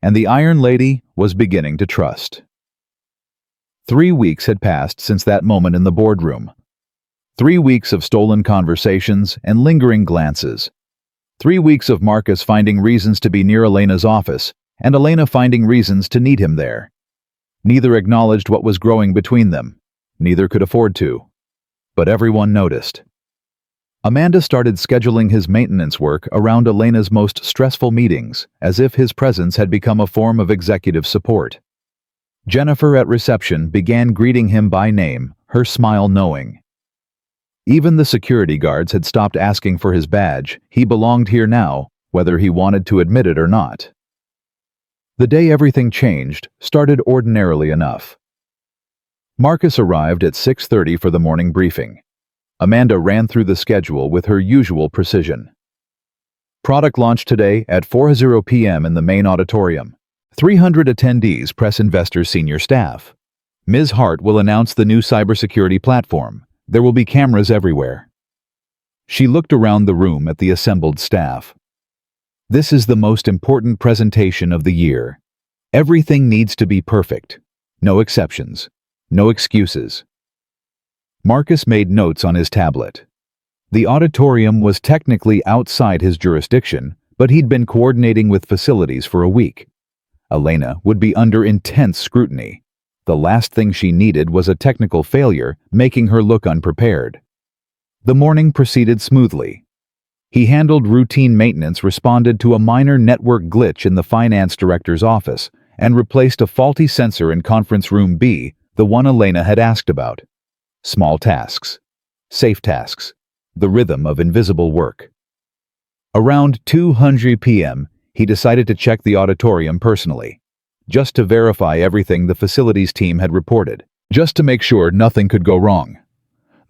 and the Iron Lady was beginning to trust. 3 weeks had passed since that moment in the boardroom. 3 weeks of stolen conversations and lingering glances. 3 weeks of Marcus finding reasons to be near Elena's office, and Elena finding reasons to need him there. Neither acknowledged what was growing between them. Neither could afford to. But everyone noticed. Amanda started scheduling his maintenance work around Elena's most stressful meetings, as if his presence had become a form of executive support. Jennifer at reception began greeting him by name, her smile knowing. Even the security guards had stopped asking for his badge. He belonged here now, whether he wanted to admit it or not. The day everything changed started ordinarily enough. Marcus arrived at 6:30 for the morning briefing. Amanda ran through the schedule with her usual precision. Product launch today at 4:00 p.m. in the main auditorium. 300 attendees, press investors, senior staff. Ms. Hart will announce the new cybersecurity platform. There will be cameras everywhere. She looked around the room at the assembled staff. This is the most important presentation of the year. Everything needs to be perfect. No exceptions. No excuses. Marcus made notes on his tablet. The auditorium was technically outside his jurisdiction, but he'd been coordinating with facilities for a week. Elena would be under intense scrutiny. The last thing she needed was a technical failure, making her look unprepared. The morning proceeded smoothly. He handled routine maintenance, responded to a minor network glitch in the finance director's office, and replaced a faulty sensor in conference room B, the one Elena had asked about. Small tasks. Safe tasks. The rhythm of invisible work. Around 2:00 p.m., he decided to check the auditorium personally, just to verify everything the facilities team had reported, just to make sure nothing could go wrong.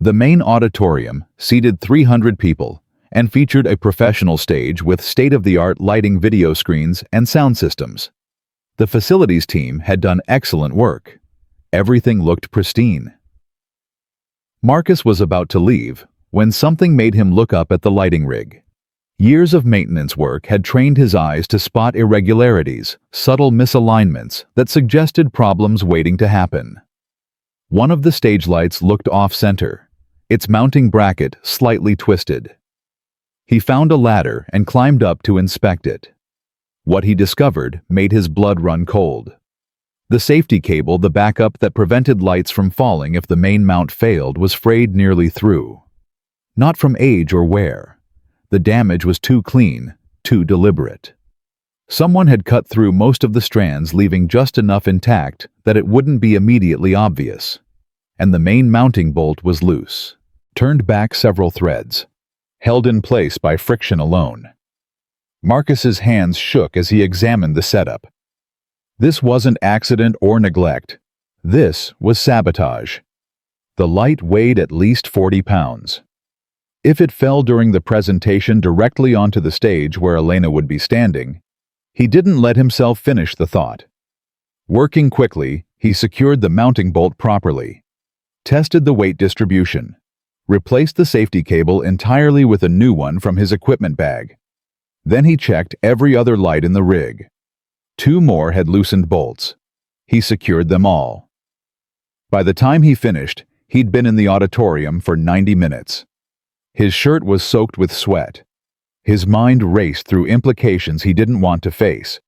The main auditorium seated 300 people and featured a professional stage with state-of-the-art lighting, video screens, and sound systems. The facilities team had done excellent work. Everything looked pristine. Marcus was about to leave when something made him look up at the lighting rig. Years of maintenance work had trained his eyes to spot irregularities, subtle misalignments that suggested problems waiting to happen. One of the stage lights looked off-center, its mounting bracket slightly twisted. He found a ladder and climbed up to inspect it. What he discovered made his blood run cold. The safety cable, the backup that prevented lights from falling if the main mount failed, was frayed nearly through. Not from age or wear. The damage was too clean, too deliberate. Someone had cut through most of the strands, leaving just enough intact that it wouldn't be immediately obvious. And the main mounting bolt was loose, turned back several threads, held in place by friction alone. Marcus's hands shook as he examined the setup. This wasn't accident or neglect. This was sabotage. The light weighed at least 40 pounds. If it fell during the presentation directly onto the stage where Elena would be standing, he didn't let himself finish the thought. Working quickly, he secured the mounting bolt properly, tested the weight distribution, replaced the safety cable entirely with a new one from his equipment bag. Then he checked every other light in the rig. 2 more had loosened bolts. He secured them all. By the time he finished, he'd been in the auditorium for 90 minutes. His shirt was soaked with sweat. His mind raced through implications he didn't want to face.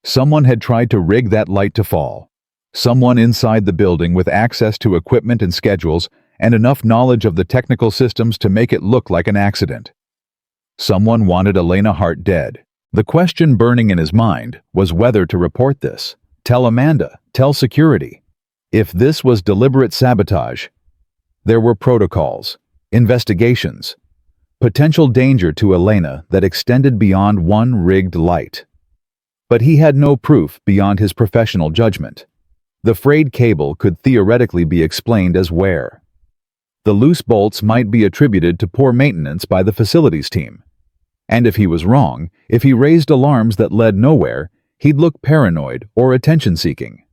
Someone had tried to rig that light to fall. Someone inside the building with access to equipment and schedules and enough knowledge of the technical systems to make it look like an accident. Someone wanted Elena Hart dead. The question burning in his mind was whether to report this, tell Amanda, tell security. If this was deliberate sabotage, there were protocols, investigations, potential danger to Elena that extended beyond one rigged light. But he had no proof beyond his professional judgment. The frayed cable could theoretically be explained as wear. The loose bolts might be attributed to poor maintenance by the facilities team. And if he was wrong, if he raised alarms that led nowhere, he'd look paranoid or attention-seeking.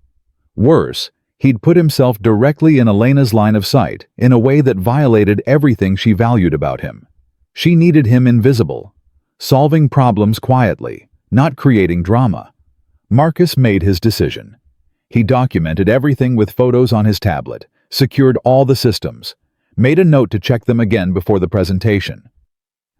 Worse, he'd put himself directly in Elena's line of sight in a way that violated everything she valued about him. She needed him invisible, solving problems quietly, not creating drama. Marcus made his decision. He documented everything with photos on his tablet, secured all the systems, made a note to check them again before the presentation.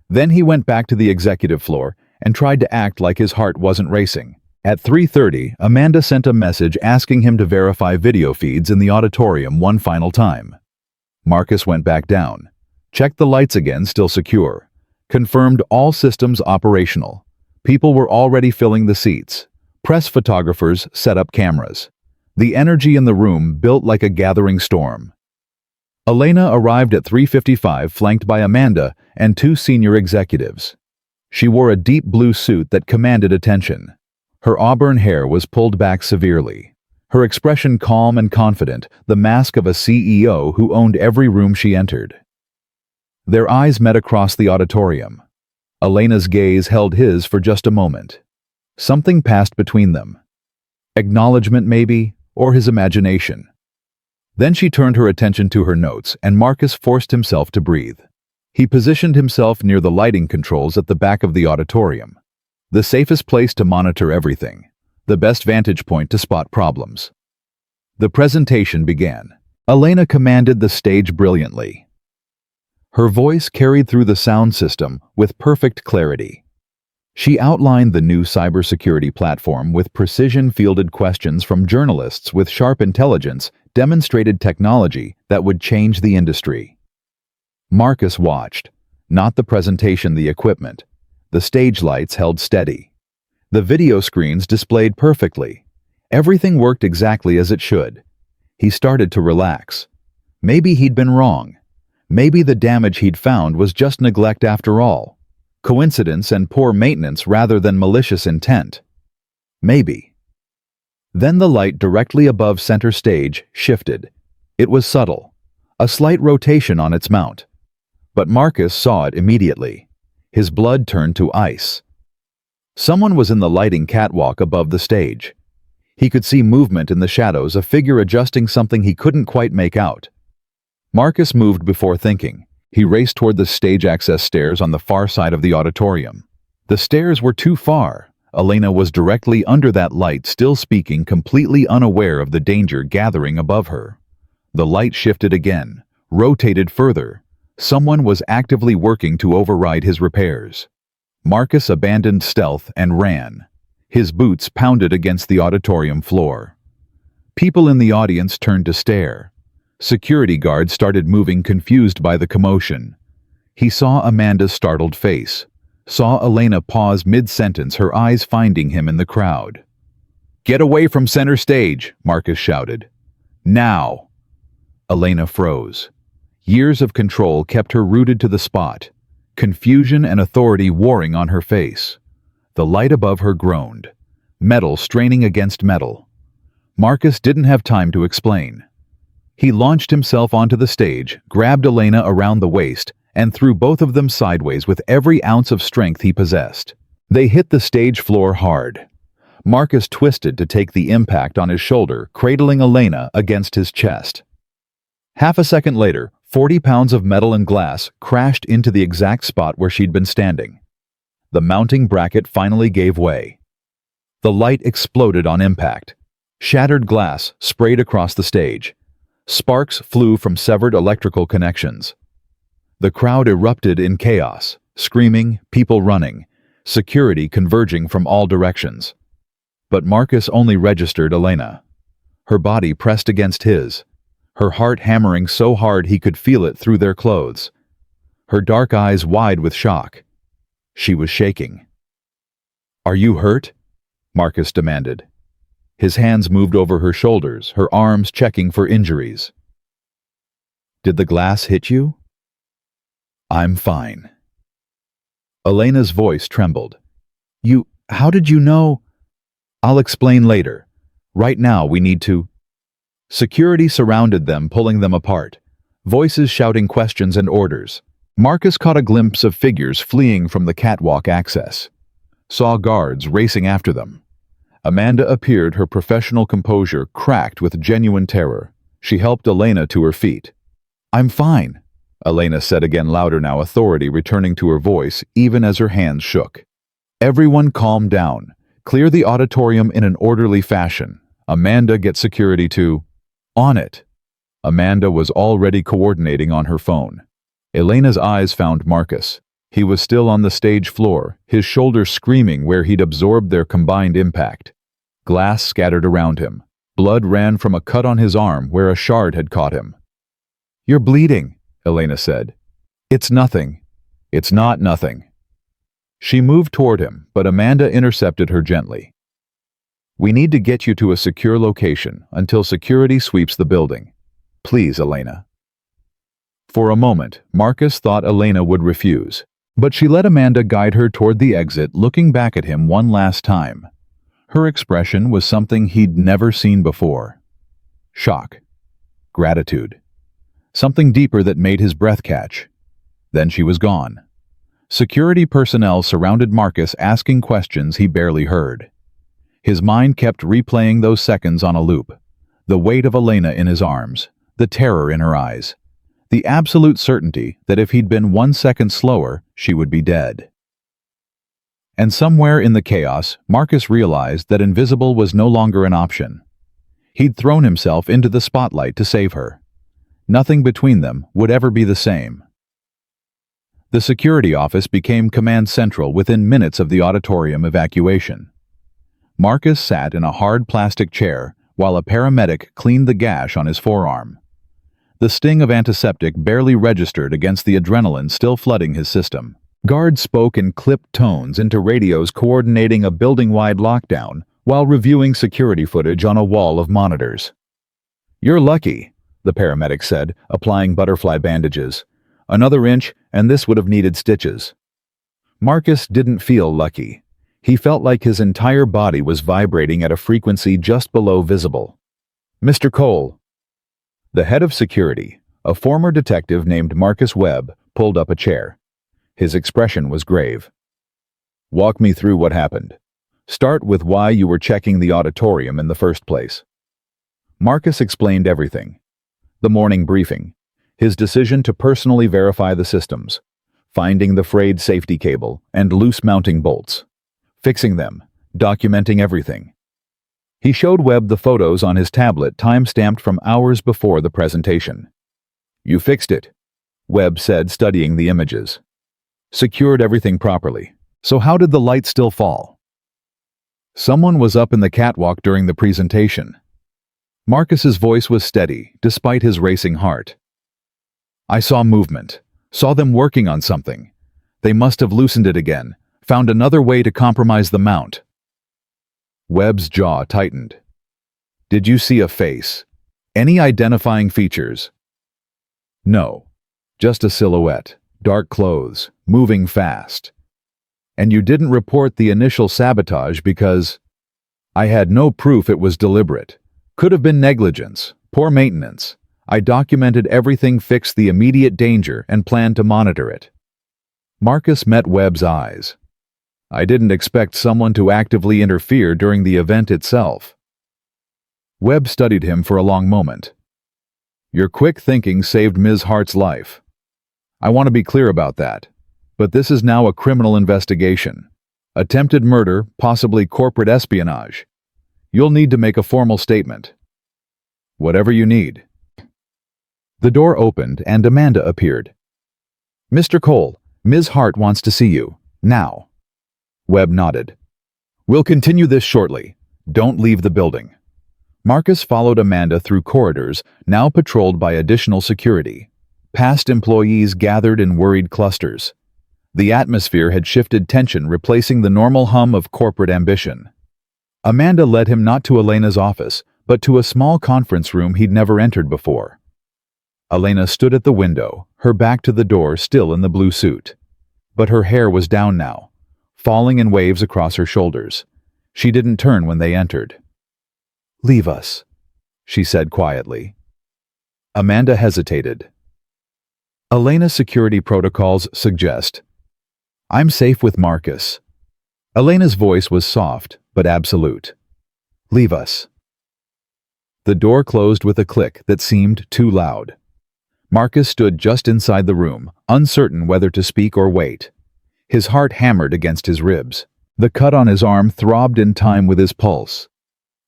Then he went back to the executive floor and tried to act like his heart wasn't racing. At 3:30, Amanda sent a message asking him to verify video feeds in the auditorium one final time. Marcus went back down, checked the lights again, still secure, confirmed all systems operational. People were already filling the seats. Press photographers set up cameras. The energy in the room built like a gathering storm. Elena arrived at 3:55, flanked by Amanda and 2 senior executives. She wore a deep blue suit that commanded attention. Her auburn hair was pulled back severely. her expression calm and confident, the mask of a CEO who owned every room she entered. Their eyes met across the auditorium. Elena's gaze held his for just a moment. Something passed between them. Acknowledgement maybe, or his imagination. Then she turned her attention to her notes, and Marcus forced himself to breathe. He positioned himself near the lighting controls at the back of the auditorium. The safest place to monitor everything. The best vantage point to spot problems. The presentation began. Elena commanded the stage brilliantly. Her voice carried through the sound system with perfect clarity. She outlined the new cybersecurity platform with precision-fielded questions from journalists with sharp intelligence, demonstrated technology that would change the industry. Marcus watched, not the presentation, the equipment. The stage lights held steady. The video screens displayed perfectly. Everything worked exactly as it should. He started to relax. Maybe he'd been wrong. Maybe the damage he'd found was just neglect after all. Coincidence and poor maintenance rather than malicious intent. Maybe. Then the light directly above center stage shifted. It was subtle, a slight rotation on its mount. But Marcus saw it immediately. His blood turned to ice. Someone was in the lighting catwalk above the stage. He could see movement in the shadows, a figure adjusting something he couldn't quite make out. Marcus moved before thinking. He raced toward the stage access stairs on the far side of the auditorium. The stairs were too far. Elena was directly under that light, still speaking, completely unaware of the danger gathering above her. The light shifted again, rotated further. Someone was actively working to override his repairs. Marcus abandoned stealth and ran. His boots pounded against the auditorium floor. People in the audience turned to stare. Security guards started moving, confused by the commotion. He saw Amanda's startled face. Saw Elena pause mid-sentence, her eyes finding him in the crowd. "Get away from center stage," Marcus shouted. "Now!" Elena froze. Years of control kept her rooted to the spot, confusion and authority warring on her face. The light above her groaned, metal straining against metal. Marcus didn't have time to explain. He launched himself onto the stage, grabbed Elena around the waist, and threw both of them sideways with every ounce of strength he possessed. They hit the stage floor hard. Marcus twisted to take the impact on his shoulder, cradling Elena against his chest. Half a second later, 40 pounds of metal and glass crashed into the exact spot where she'd been standing. The mounting bracket finally gave way. The light exploded on impact. Shattered glass sprayed across the stage. Sparks flew from severed electrical connections. The crowd erupted in chaos, screaming, people running, security converging from all directions. But Marcus only registered Elena. Her body pressed against his, her heart hammering so hard he could feel it through their clothes. Her dark eyes wide with shock. She was shaking. "Are you hurt?" Marcus demanded. His hands moved over her shoulders, her arms checking for injuries. "Did the glass hit you?" "I'm fine." Elena's voice trembled. How did you know?" "I'll explain later. Right now we need to—" Security surrounded them, pulling them apart. Voices shouting questions and orders. Marcus caught a glimpse of figures fleeing from the catwalk access. Saw guards racing after them. Amanda appeared, her professional composure cracked with genuine terror. She helped Elena to her feet. "I'm fine," Elena said again, louder now, authority returning to her voice even as her hands shook. "Everyone calm down. Clear the auditorium in an orderly fashion. Amanda, get security to—" "On it." Amanda was already coordinating on her phone. Elena's eyes found Marcus. He was still on the stage floor, his shoulders screaming where he'd absorbed their combined impact. Glass scattered around him. Blood ran from a cut on his arm where a shard had caught him. "You're bleeding," Elena said. "It's nothing." "It's not nothing." She moved toward him, but Amanda intercepted her gently. "We need to get you to a secure location until security sweeps the building. Please, Elena." For a moment, Marcus thought Elena would refuse, but she let Amanda guide her toward the exit, looking back at him one last time. Her expression was something he'd never seen before. Shock. Gratitude. Something deeper that made his breath catch. Then she was gone. Security personnel surrounded Marcus, asking questions he barely heard. His mind kept replaying those seconds on a loop. The weight of Elena in his arms, the terror in her eyes, the absolute certainty that if he'd been 1 second slower, she would be dead. And somewhere in the chaos, Marcus realized that invisible was no longer an option. He'd thrown himself into the spotlight to save her. Nothing between them would ever be the same. The security office became command central within minutes of the auditorium evacuation. Marcus sat in a hard plastic chair while a paramedic cleaned the gash on his forearm. The sting of antiseptic barely registered against the adrenaline still flooding his system. Guards spoke in clipped tones into radios coordinating a building-wide lockdown while reviewing security footage on a wall of monitors. "You're lucky," the paramedic said, applying butterfly bandages. "Another inch, and this would have needed stitches." Marcus didn't feel lucky. He felt like his entire body was vibrating at a frequency just below visible. "Mr. Cole." The head of security, a former detective named Marcus Webb, pulled up a chair. His expression was grave. "Walk me through what happened. Start with why you were checking the auditorium in the first place." Marcus explained everything. The morning briefing, his decision to personally verify the systems, finding the frayed safety cable and loose mounting bolts, fixing them, documenting everything. He showed Webb the photos on his tablet time-stamped from hours before the presentation. "You fixed it," Webb said, studying the images. "Secured everything properly. So how did the light still fall?" "Someone was up in the catwalk during the presentation." Marcus's voice was steady, despite his racing heart. "I saw movement, saw them working on something. They must have loosened it again, found another way to compromise the mount." Webb's jaw tightened. "Did you see a face? Any identifying features?" "No, just a silhouette, dark clothes, moving fast." "And you didn't report the initial sabotage because—" "I had no proof it was deliberate. Could have been negligence, poor maintenance. I documented everything, fixed the immediate danger, and planned to monitor it." Marcus met Webb's eyes. "I didn't expect someone to actively interfere during the event itself." Webb studied him for a long moment. "Your quick thinking saved Ms. Hart's life. I want to be clear about that. But this is now a criminal investigation. Attempted murder, possibly corporate espionage. You'll need to make a formal statement." "Whatever you need." The door opened and Amanda appeared. "Mr. Cole, Ms. Hart wants to see you. Now." Webb nodded. "We'll continue this shortly. Don't leave the building." Marcus followed Amanda through corridors, now patrolled by additional security. Past employees gathered in worried clusters. The atmosphere had shifted tension, replacing the normal hum of corporate ambition. Amanda led him not to Elena's office, but to a small conference room he'd never entered before. Elena stood at the window, her back to the door, still in the blue suit. But her hair was down now, falling in waves across her shoulders. She didn't turn when they entered. "Leave us," she said quietly. Amanda hesitated. "Elena's security protocols suggest." "I'm safe with Marcus." Elena's voice was soft, but absolute. "Leave us." The door closed with a click that seemed too loud. Marcus stood just inside the room, uncertain whether to speak or wait. His heart hammered against his ribs. The cut on his arm throbbed in time with his pulse.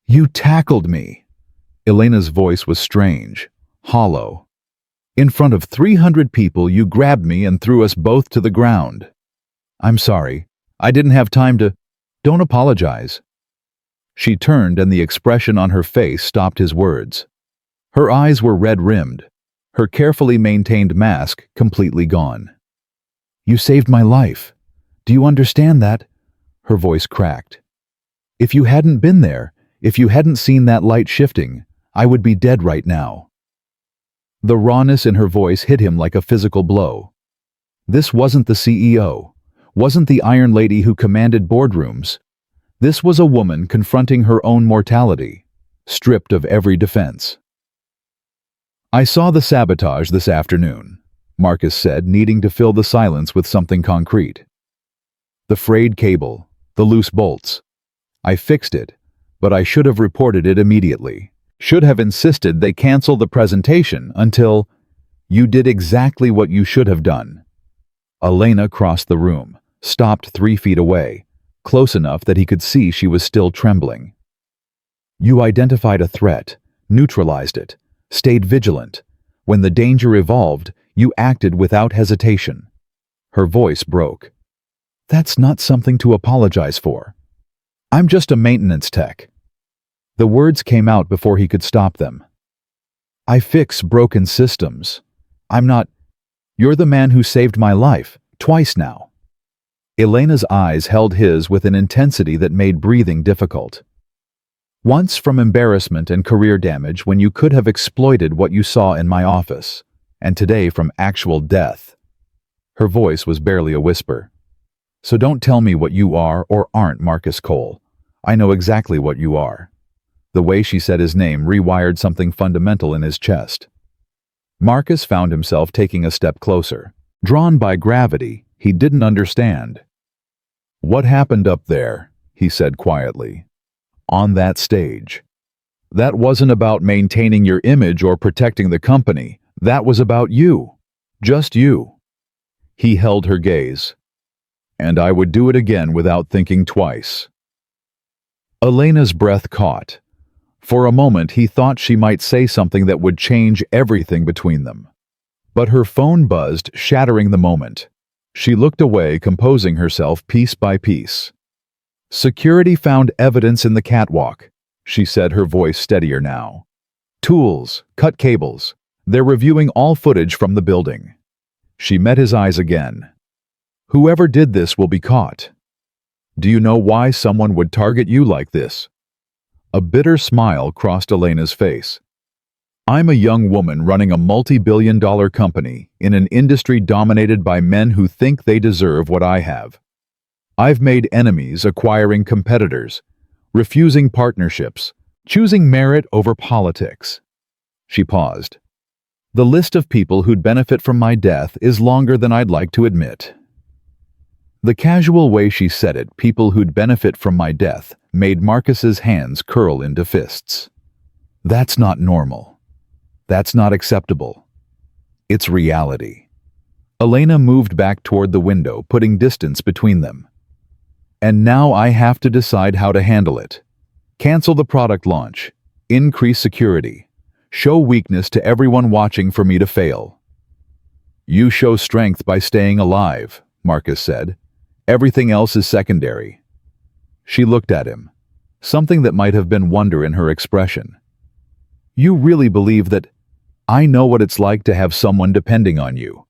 "You tackled me." Elena's voice was strange, hollow. "In front of 300 people, you grabbed me and threw us both to the ground." "I'm sorry. I didn't have time to—" "Don't apologize." She turned and the expression on her face stopped his words. Her eyes were red-rimmed, her carefully maintained mask completely gone. "You saved my life. Do you understand that?" Her voice cracked. "If you hadn't been there, if you hadn't seen that light shifting, I would be dead right now." The rawness in her voice hit him like a physical blow. This wasn't the CEO, wasn't the Iron Lady who commanded boardrooms. This was a woman confronting her own mortality, stripped of every defense. "I saw the sabotage this afternoon," Marcus said, needing to fill the silence with something concrete. "The frayed cable, the loose bolts. I fixed it, but I should have reported it immediately. Should have insisted they cancel the presentation until you did exactly what you should have done." Elena crossed the room, stopped 3 feet away, close enough that he could see she was still trembling. "You identified a threat, neutralized it, stayed vigilant. When the danger evolved, you acted without hesitation." Her voice broke. "That's not something to apologize for. I'm just a maintenance tech." The words came out before he could stop them. "I fix broken systems. I'm not—" "You're the man who saved my life, twice now." Elena's eyes held his with an intensity that made breathing difficult. "Once from embarrassment and career damage when you could have exploited what you saw in my office, and today from actual death." Her voice was barely a whisper. "So don't tell me what you are or aren't, Marcus Cole. I know exactly what you are." The way she said his name rewired something fundamental in his chest. Marcus found himself taking a step closer, drawn by gravity he didn't understand. "What happened up there?" he said quietly. "On that stage. That wasn't about maintaining your image or protecting the company. That was about you. Just you." He held her gaze. "And I would do it again without thinking twice." Elena's breath caught. For a moment he thought she might say something that would change everything between them. But her phone buzzed, shattering the moment. She looked away, composing herself piece by piece. "Security found evidence in the catwalk," she said, her voice steadier now. "Tools, cut cables. They're reviewing all footage from the building." She met his eyes again. "Whoever did this will be caught. Do you know why someone would target you like this?" A bitter smile crossed Elena's face. "I'm a young woman running a multi-billion-dollar company in an industry dominated by men who think they deserve what I have. I've made enemies acquiring competitors, refusing partnerships, choosing merit over politics." She paused. "The list of people who'd benefit from my death is longer than I'd like to admit." The casual way she said it, "people who'd benefit from my death," made Marcus's hands curl into fists. That's not normal. That's not acceptable. It's reality. Elena moved back toward the window, putting distance between them. "And now I have to decide how to handle it. Cancel the product launch, increase security, show weakness to everyone watching for me to fail." "You show strength by staying alive," Marcus said. "Everything else is secondary." She looked at him, something that might have been wonder in her expression. "You really believe that I know what it's like to have someone depending on you?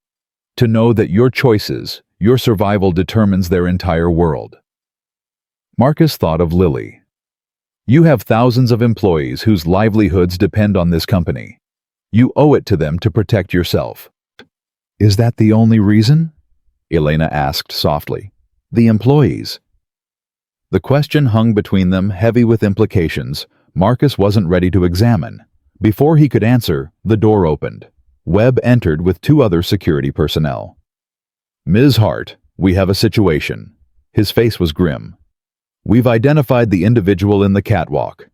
To know that your choices, your survival determines their entire world?" Marcus thought of Lily. "You have thousands of employees whose livelihoods depend on this company. You owe it to them to protect yourself." "Is that the only reason?" Elena asked softly. "The employees?" The question hung between them, heavy with implications Marcus wasn't ready to examine. Before he could answer, the door opened. Webb entered with 2 other security personnel. "Ms. Hart, we have a situation." His face was grim. "We've identified the individual in the catwalk."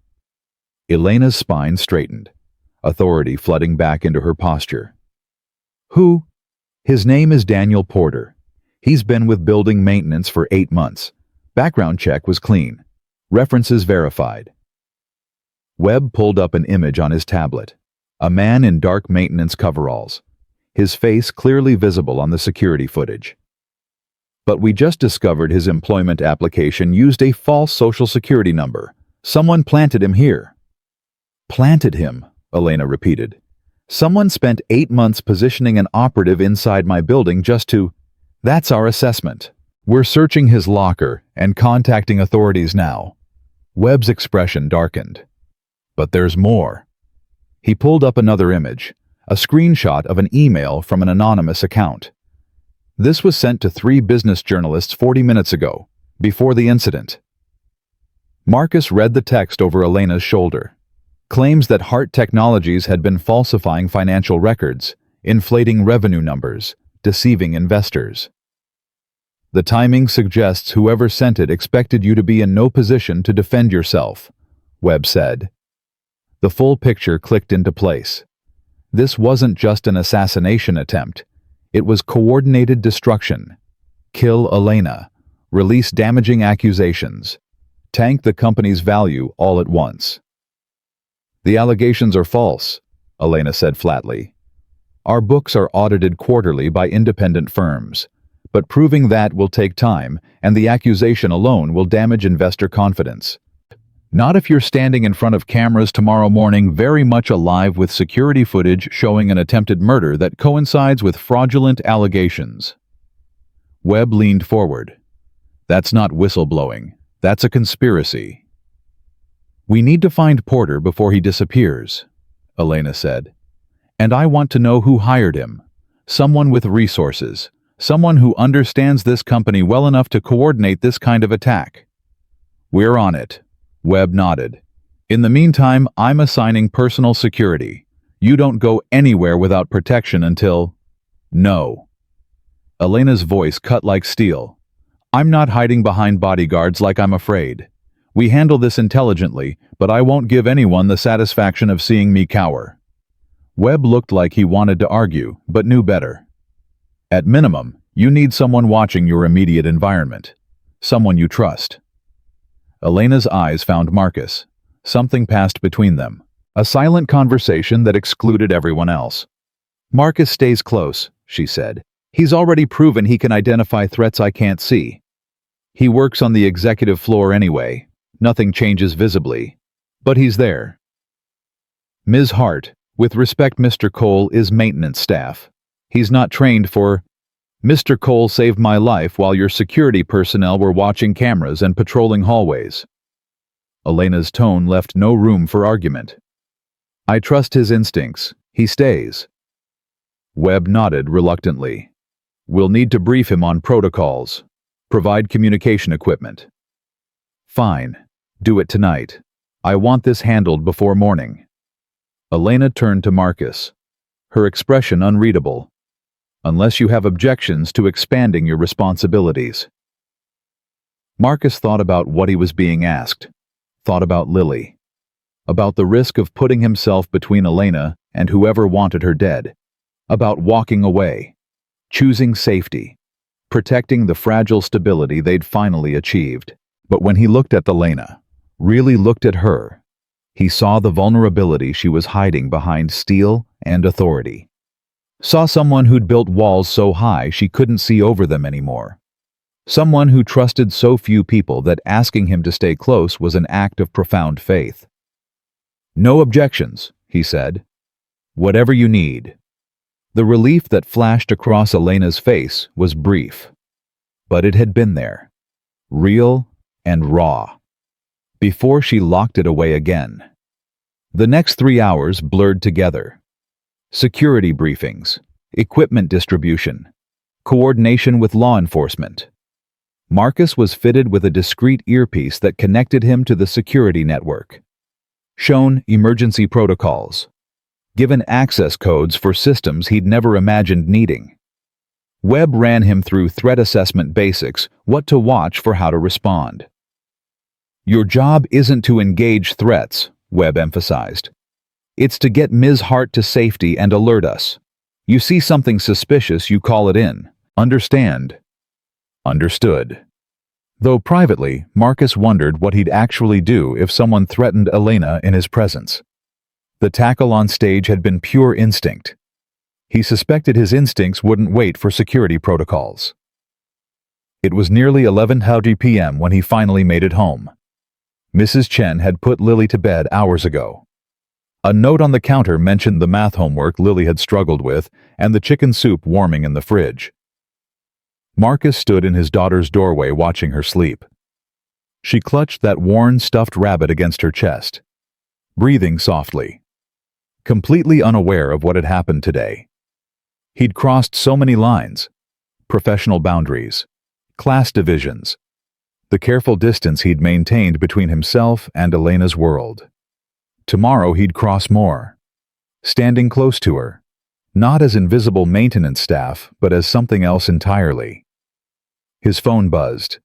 Elena's spine straightened, authority flooding back into her posture. "Who?" "His name is Daniel Porter. He's been with building maintenance for 8 months. Background check was clean. References verified." Webb pulled up an image on his tablet. A man in dark maintenance coveralls, his face clearly visible on the security footage. "But we just discovered his employment application used a false social security number. Someone planted him here." "Planted him," Elena repeated. "Someone spent 8 months positioning an operative inside my building just to—" "That's our assessment. We're searching his locker and contacting authorities now." Webb's expression darkened. "But there's more." He pulled up another image, a screenshot of an email from an anonymous account. "This was sent to 3 business journalists 40 minutes ago, before the incident." Marcus read the text over Elena's shoulder. Claims that Hart Technologies had been falsifying financial records, inflating revenue numbers, deceiving investors. The timing suggests whoever sent it expected you to be in no position to defend yourself, Webb said. The full picture clicked into place. This wasn't just an assassination attempt. It was coordinated destruction. Kill Elena, release damaging accusations, tank the company's value all at once. The allegations are false, Elena said flatly. Our books are audited quarterly by independent firms, but proving that will take time, and the accusation alone will damage investor confidence. Not if you're standing in front of cameras tomorrow morning very much alive with security footage showing an attempted murder that coincides with fraudulent allegations. Webb leaned forward. That's not whistleblowing. That's a conspiracy. We need to find Porter before he disappears, Elena said. And I want to know who hired him. Someone with resources. Someone who understands this company well enough to coordinate this kind of attack. We're on it, Webb nodded. In the meantime, I'm assigning personal security. You don't go anywhere without protection until... No. Elena's voice cut like steel. I'm not hiding behind bodyguards like I'm afraid. We handle this intelligently, but I won't give anyone the satisfaction of seeing me cower. Webb looked like he wanted to argue, but knew better. At minimum, you need someone watching your immediate environment. Someone you trust. Elena's eyes found Marcus. Something passed between them. A silent conversation that excluded everyone else. Marcus stays close, she said. He's already proven he can identify threats I can't see. He works on the executive floor anyway. Nothing changes visibly. But he's there. Ms. Hart, with respect, Mr. Cole is maintenance staff. He's not trained for... Mr. Cole saved my life while your security personnel were watching cameras and patrolling hallways. Elena's tone left no room for argument. I trust his instincts. He stays. Webb nodded reluctantly. We'll need to brief him on protocols. Provide communication equipment. Fine. Do it tonight. I want this handled before morning. Elena turned to Marcus, her expression unreadable. Unless you have objections to expanding your responsibilities. Marcus thought about what he was being asked, thought about Lily, about the risk of putting himself between Elena and whoever wanted her dead, about walking away, choosing safety, protecting the fragile stability they'd finally achieved. But when he looked at Elena, really looked at her, he saw the vulnerability she was hiding behind steel and authority. Saw someone who'd built walls so high she couldn't see over them anymore. Someone who trusted so few people that asking him to stay close was an act of profound faith. No objections, he said. Whatever you need. The relief that flashed across Elena's face was brief, but it had been there, real and raw, before she locked it away again. The next 3 hours blurred together. Security briefings, equipment distribution, coordination with law enforcement. Marcus was fitted with a discreet earpiece that connected him to the security network. Shown emergency protocols. Given access codes for systems he'd never imagined needing. Webb ran him through threat assessment basics, what to watch for how to respond. Your job isn't to engage threats, Webb emphasized. It's to get Ms. Hart to safety and alert us. You see something suspicious, you call it in. Understand? Understood. Though privately, Marcus wondered what he'd actually do if someone threatened Elena in his presence. The tackle on stage had been pure instinct. He suspected his instincts wouldn't wait for security protocols. It was nearly 11:30 p.m. when he finally made it home. Mrs. Chen had put Lily to bed hours ago. A note on the counter mentioned the math homework Lily had struggled with and the chicken soup warming in the fridge. Marcus stood in his daughter's doorway watching her sleep. She clutched that worn stuffed rabbit against her chest, breathing softly, completely unaware of what had happened today. He'd crossed so many lines, professional boundaries, class divisions. the careful distance he'd maintained between himself and Elena's world. Tomorrow he'd cross more, standing close to her, not as invisible maintenance staff, but as something else entirely. His phone buzzed.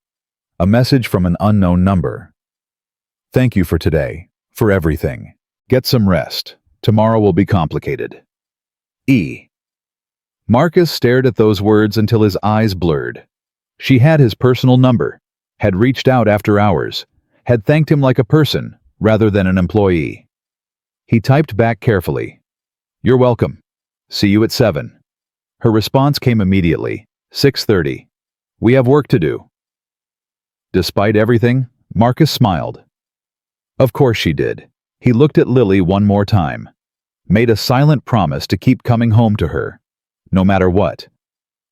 A message from an unknown number. "Thank you for today, for everything. Get some rest. Tomorrow will be complicated. E." Marcus stared at those words until his eyes blurred. She had his personal number, had reached out after hours, had thanked him like a person rather than an employee. He typed back carefully. "You're welcome. See you at 7. Her response came immediately. 6:30. "We have work to do." Despite everything, Marcus smiled. Of course she did. He looked at Lily one more time, made a silent promise to keep coming home to her, no matter what.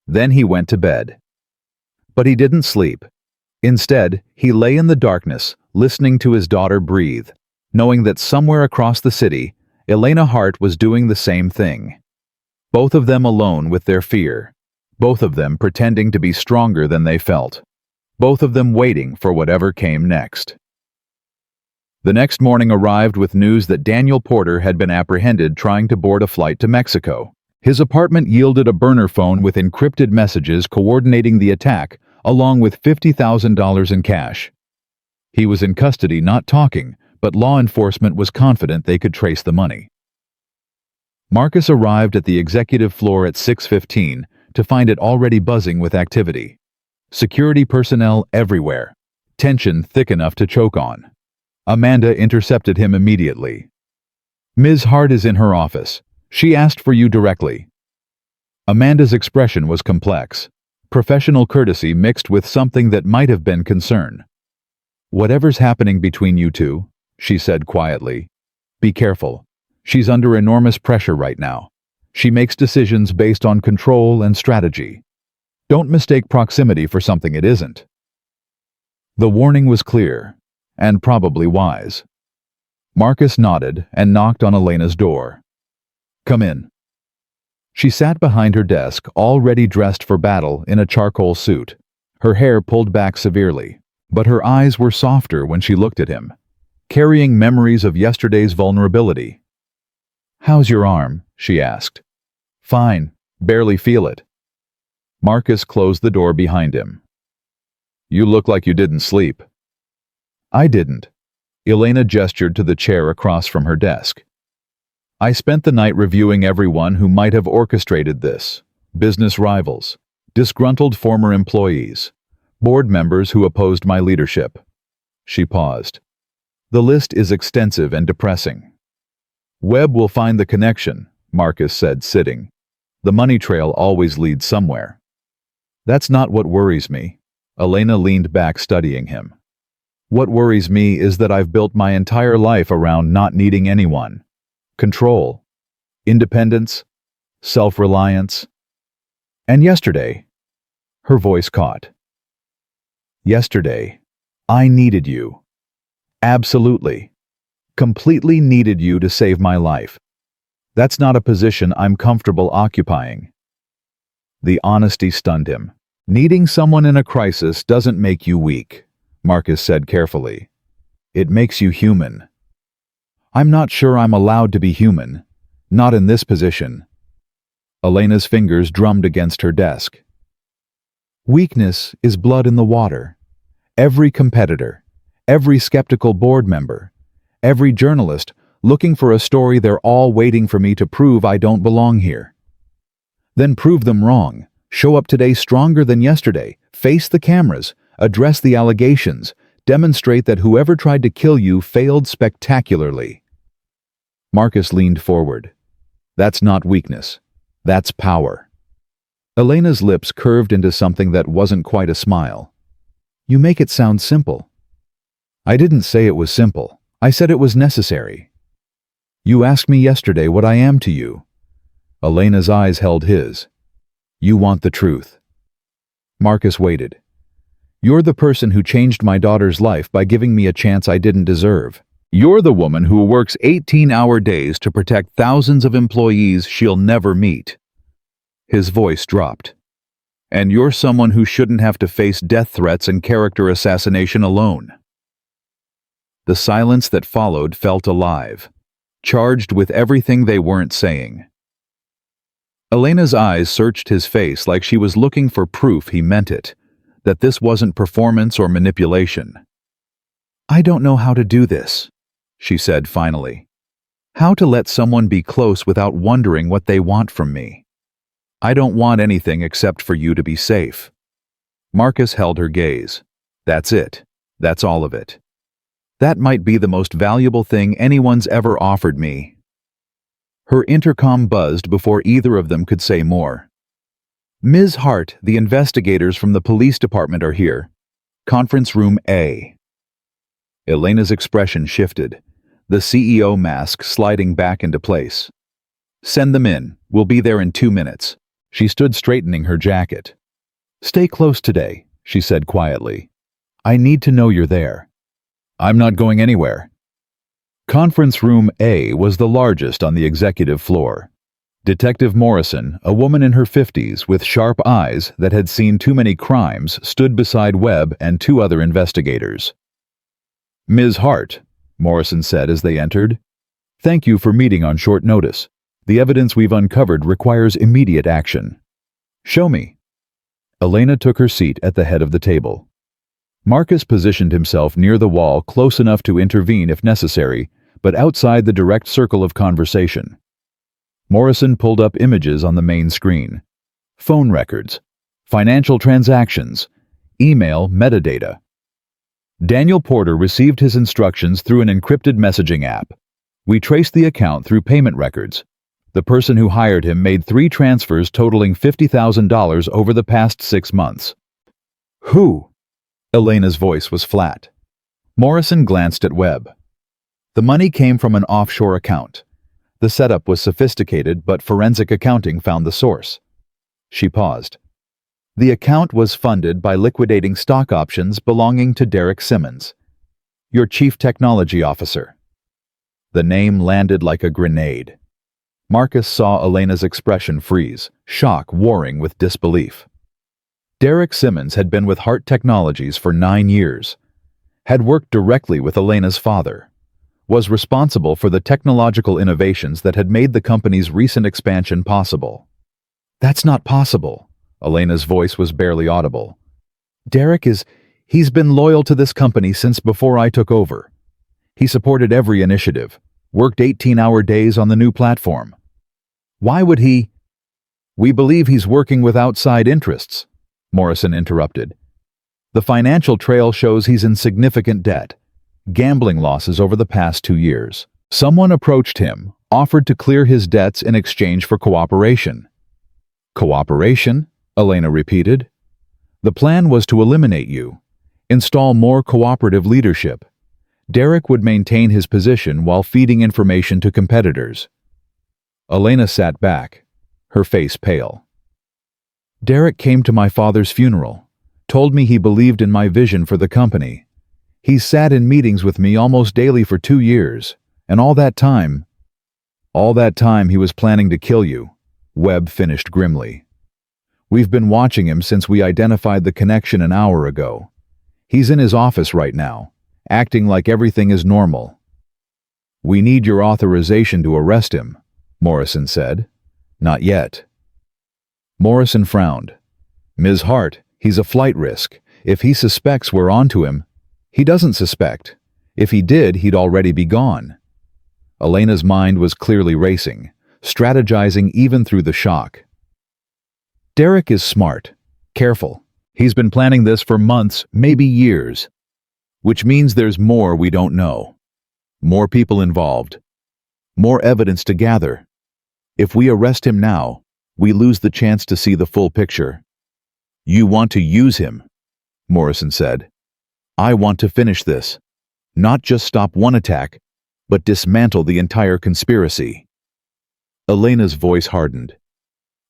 Then he went to bed. But he didn't sleep. Instead, he lay in the darkness, listening to his daughter breathe, knowing that somewhere across the city, Elena Hart was doing the same thing. Both of them alone with their fear. Both of them pretending to be stronger than they felt. Both of them waiting for whatever came next. The next morning arrived with news that Daniel Porter had been apprehended trying to board a flight to Mexico. His apartment yielded a burner phone with encrypted messages coordinating the attack, along with $50,000 in cash. He was in custody, not talking, but law enforcement was confident they could trace the money. Marcus arrived at the executive floor at 6:15 to find it already buzzing with activity. Security personnel everywhere, tension thick enough to choke on. Amanda intercepted him immediately. "Ms. Hart is in her office. She asked for you directly." Amanda's expression was complex, professional courtesy mixed with something that might have been concern. "Whatever's happening between you two," she said quietly, "be careful. She's under enormous pressure right now. She makes decisions based on control and strategy. Don't mistake proximity for something it isn't." The warning was clear, and probably wise. Marcus nodded and knocked on Elena's door. "Come in." She sat behind her desk, already dressed for battle in a charcoal suit, her hair pulled back severely, but her eyes were softer when she looked at him, carrying memories of yesterday's vulnerability. "How's your arm?" she asked. "Fine, barely feel it." Marcus closed the door behind him. "You look like you didn't sleep." "I didn't." Elena gestured to the chair across from her desk. "I spent the night reviewing everyone who might have orchestrated this. Business rivals, disgruntled former employees, board members who opposed my leadership." She paused. "The list is extensive and depressing." "Webb will find the connection," Marcus said, sitting. "The money trail always leads somewhere." "That's not what worries me." Elena leaned back, studying him. "What worries me is that I've built my entire life around not needing anyone. Control, independence, self-reliance. And yesterday," her voice caught. "Yesterday, I needed you. Absolutely, completely needed you to save my life. That's not a position I'm comfortable occupying." The honesty stunned him. "Needing someone in a crisis doesn't make you weak," Marcus said carefully. "It makes you human." "I'm not sure I'm allowed to be human. Not in this position." Elena's fingers drummed against her desk. "Weakness is blood in the water. Every competitor, every skeptical board member, every journalist looking for a story, they're all waiting for me to prove I don't belong here. Then prove them wrong. Show up today stronger than yesterday. Face the cameras. Address the allegations. Demonstrate that whoever tried to kill you failed spectacularly." Marcus leaned forward. "That's not weakness. That's power." Elena's lips curved into something that wasn't quite a smile. "You make it sound simple." "I didn't say it was simple. I said it was necessary." "You asked me yesterday what I am to you." Elena's eyes held his. "You want the truth." Marcus waited. "You're the person who changed my daughter's life by giving me a chance I didn't deserve. You're the woman who works 18-hour days to protect thousands of employees she'll never meet." His voice dropped. And you're someone who shouldn't have to face death threats and character assassination alone. The silence that followed felt alive, charged with everything they weren't saying. Elena's eyes searched his face like she was looking for proof he meant it, that this wasn't performance or manipulation. "I don't know how to do this," she said finally. "How to let someone be close without wondering what they want from me. I don't want anything except for you to be safe." Marcus held her gaze. "That's it. That's all of it. That might be the most valuable thing anyone's ever offered me." Her intercom buzzed before either of them could say more. "Ms. Hart, the investigators from the police department are here. Conference room A." Elena's expression shifted, the CEO mask sliding back into place. "Send them in. We'll be there in 2 minutes." She stood straightening her jacket. "Stay close today," she said quietly. "I need to know you're there." "I'm not going anywhere." Conference room A was the largest on the executive floor. Detective Morrison, a woman in her 50s with sharp eyes that had seen too many crimes, stood beside Webb and 2 other investigators. "Ms. Hart," Morrison said as they entered, "thank you for meeting on short notice. The evidence we've uncovered requires immediate action." "Show me." Elena took her seat at the head of the table. Marcus positioned himself near the wall, close enough to intervene if necessary, but outside the direct circle of conversation. Morrison pulled up images on the main screen. Phone records, financial transactions, email metadata. Daniel Porter received his instructions through an encrypted messaging app. We traced the account through payment records. The person who hired him made 3 transfers totaling $50,000 over the past 6 months. "Who?" Elena's voice was flat. Morrison glanced at Webb. "The money came from an offshore account. The setup was sophisticated, but forensic accounting found the source." She paused. "The account was funded by liquidating stock options belonging to Derek Simmons, your chief technology officer." The name landed like a grenade. Marcus saw Elena's expression freeze, shock warring with disbelief. Derek Simmons had been with Hart Technologies for 9 years, had worked directly with Elena's father, was responsible for the technological innovations that had made the company's recent expansion possible. "That's not possible." Elena's voice was barely audible. He's been loyal to this company since before I took over. He supported every initiative, worked 18-hour days on the new platform. Why would he?" "We believe he's working with outside interests," Morrison interrupted. "The financial trail shows he's in significant debt, gambling losses over the past 2 years. Someone approached him, offered to clear his debts in exchange for cooperation." "Cooperation?" Elena repeated. "The plan was to eliminate you, install more cooperative leadership. Derek would maintain his position while feeding information to competitors." Elena sat back, her face pale. "Derek came to my father's funeral, told me he believed in my vision for the company. He's sat in meetings with me almost daily for 2 years, and all that time he was planning to kill you," Webb finished grimly. "We've been watching him since we identified the connection an hour ago. He's in his office right now, acting like everything is normal." "We need your authorization to arrest him," Morrison said. "Not yet." Morrison frowned. "Ms. Hart, he's a flight risk. If he suspects we're onto him—" "He doesn't suspect. If he did, he'd already be gone." Elena's mind was clearly racing, strategizing even through the shock. "Derek is smart, careful. He's been planning this for months, maybe years. Which means there's more we don't know. More people involved. More evidence to gather. If we arrest him now, we lose the chance to see the full picture." "You want to use him," Morrison said. "I want to finish this. Not just stop one attack, but dismantle the entire conspiracy." Elena's voice hardened.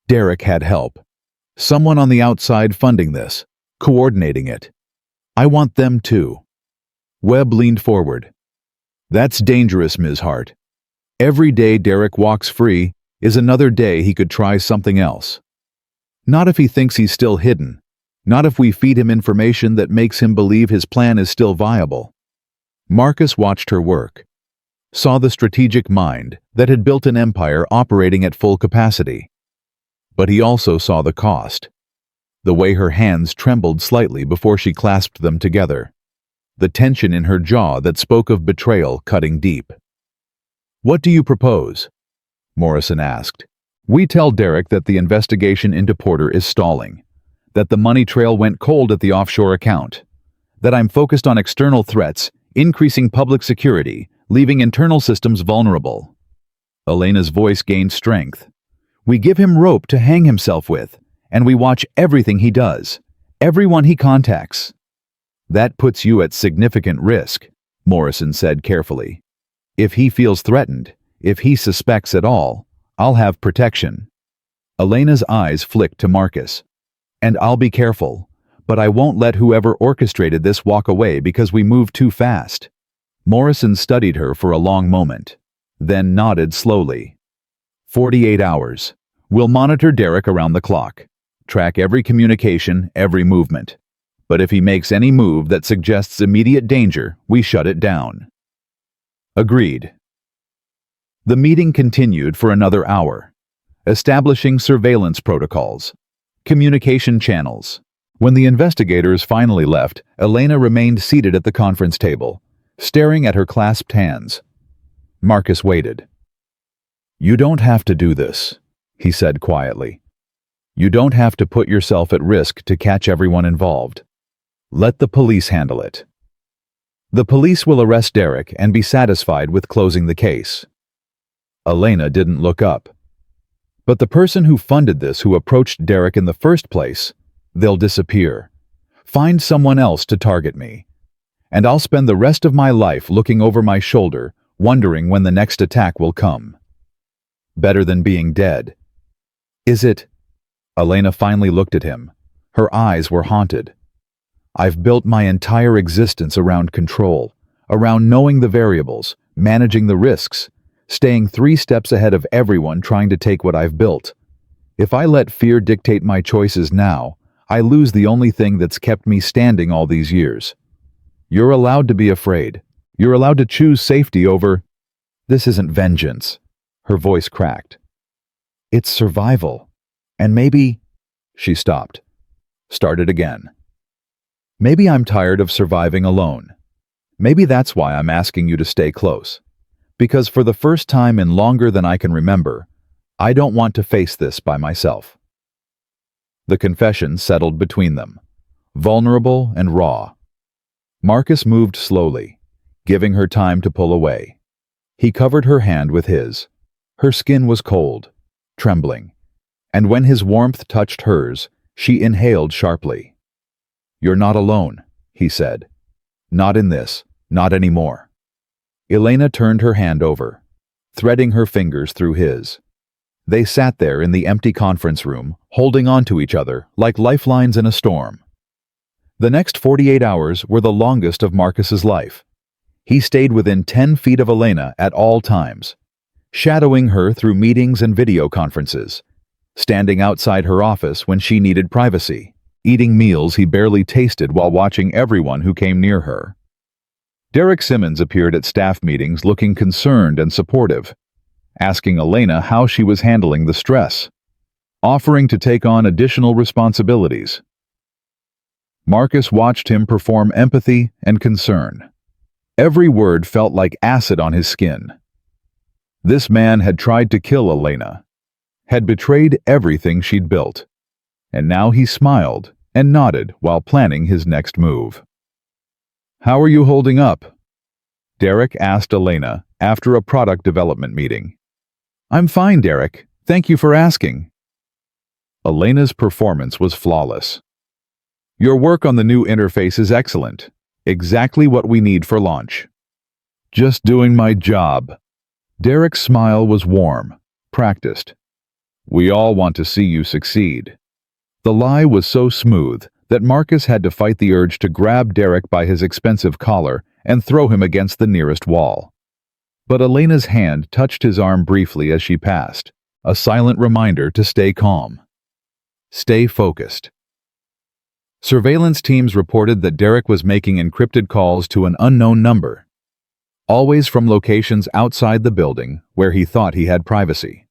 Derek had help. Someone on the outside funding this, coordinating it. I want them too. Webb leaned forward. "That's dangerous, Ms. Hart. Every day Derek walks free is another day he could try something else." Not if he thinks he's still hidden. Not if we feed him information that makes him believe his plan is still viable. Marcus watched her work, saw the strategic mind that had built an empire operating at full capacity. But he also saw the cost. The way her hands trembled slightly before she clasped them together. The tension in her jaw that spoke of betrayal cutting deep. "What do you propose?" Morrison asked. "We tell Derek that the investigation into Porter is stalling, that the money trail went cold at the offshore account, that I'm focused on external threats, increasing public security, leaving internal systems vulnerable." Elena's voice gained strength. "We give him rope to hang himself with, and we watch everything he does, everyone he contacts." "That puts you at significant risk," Morrison said carefully. "If he feels threatened, if he suspects at all, I'll have protection." Elena's eyes flicked to Marcus. "And I'll be careful, but I won't let whoever orchestrated this walk away because we moved too fast." Morrison studied her for a long moment, then nodded slowly. 48 hours. We'll monitor Derek around the clock, track every communication, every movement. But if he makes any move that suggests immediate danger, we shut it down." Agreed. The meeting continued for another hour, establishing surveillance protocols, communication channels. When the investigators finally left, Elena remained seated at the conference table, staring at her clasped hands. Marcus waited. "You don't have to do this," he said quietly. "You don't have to put yourself at risk to catch everyone involved. Let the police handle it. The police will arrest Derek and be satisfied with closing the case." Elena didn't look up. "But the person who funded this, who approached Derek in the first place, they'll disappear. Find someone else to target me. And I'll spend the rest of my life looking over my shoulder, wondering when the next attack will come. Better than being dead." "Is it?" Elena finally looked at him. Her eyes were haunted. "I've built my entire existence around control, around knowing the variables, managing the risks, staying 3 steps ahead of everyone trying to take what I've built. If I let fear dictate my choices now, I lose the only thing that's kept me standing all these years. You're allowed to be afraid. You're allowed to choose safety over—" "This isn't vengeance." Her voice cracked. "It's survival. And maybe—" She stopped. Started again. "Maybe I'm tired of surviving alone. Maybe that's why I'm asking you to stay close. Because for the first time in longer than I can remember, I don't want to face this by myself." The confession settled between them, vulnerable and raw. Marcus moved slowly, giving her time to pull away. He covered her hand with his. Her skin was cold, trembling, and when his warmth touched hers, she inhaled sharply. "You're not alone," he said. "Not in this, not anymore." Elena turned her hand over, threading her fingers through his. They sat there in the empty conference room, holding on to each other like lifelines in a storm. The next 48 hours were the longest of Marcus's life. He stayed within 10 feet of Elena at all times, shadowing her through meetings and video conferences, standing outside her office when she needed privacy, eating meals he barely tasted while watching everyone who came near her. Derek Simmons appeared at staff meetings looking concerned and supportive, asking Elena how she was handling the stress, offering to take on additional responsibilities. Marcus watched him perform empathy and concern. Every word felt like acid on his skin. This man had tried to kill Elena, had betrayed everything she'd built, and now he smiled and nodded while planning his next move. "How are you holding up?" Derek asked Elena after a product development meeting. "I'm fine, Derek. Thank you for asking." Elena's performance was flawless. "Your work on the new interface is excellent. Exactly what we need for launch." "Just doing my job." Derek's smile was warm, practiced. "We all want to see you succeed." The lie was so smooth that Marcus had to fight the urge to grab Derek by his expensive collar and throw him against the nearest wall. But Elena's hand touched his arm briefly as she passed, a silent reminder to stay calm. Stay focused. Surveillance teams reported that Derek was making encrypted calls to an unknown number, always from locations outside the building where he thought he had privacy.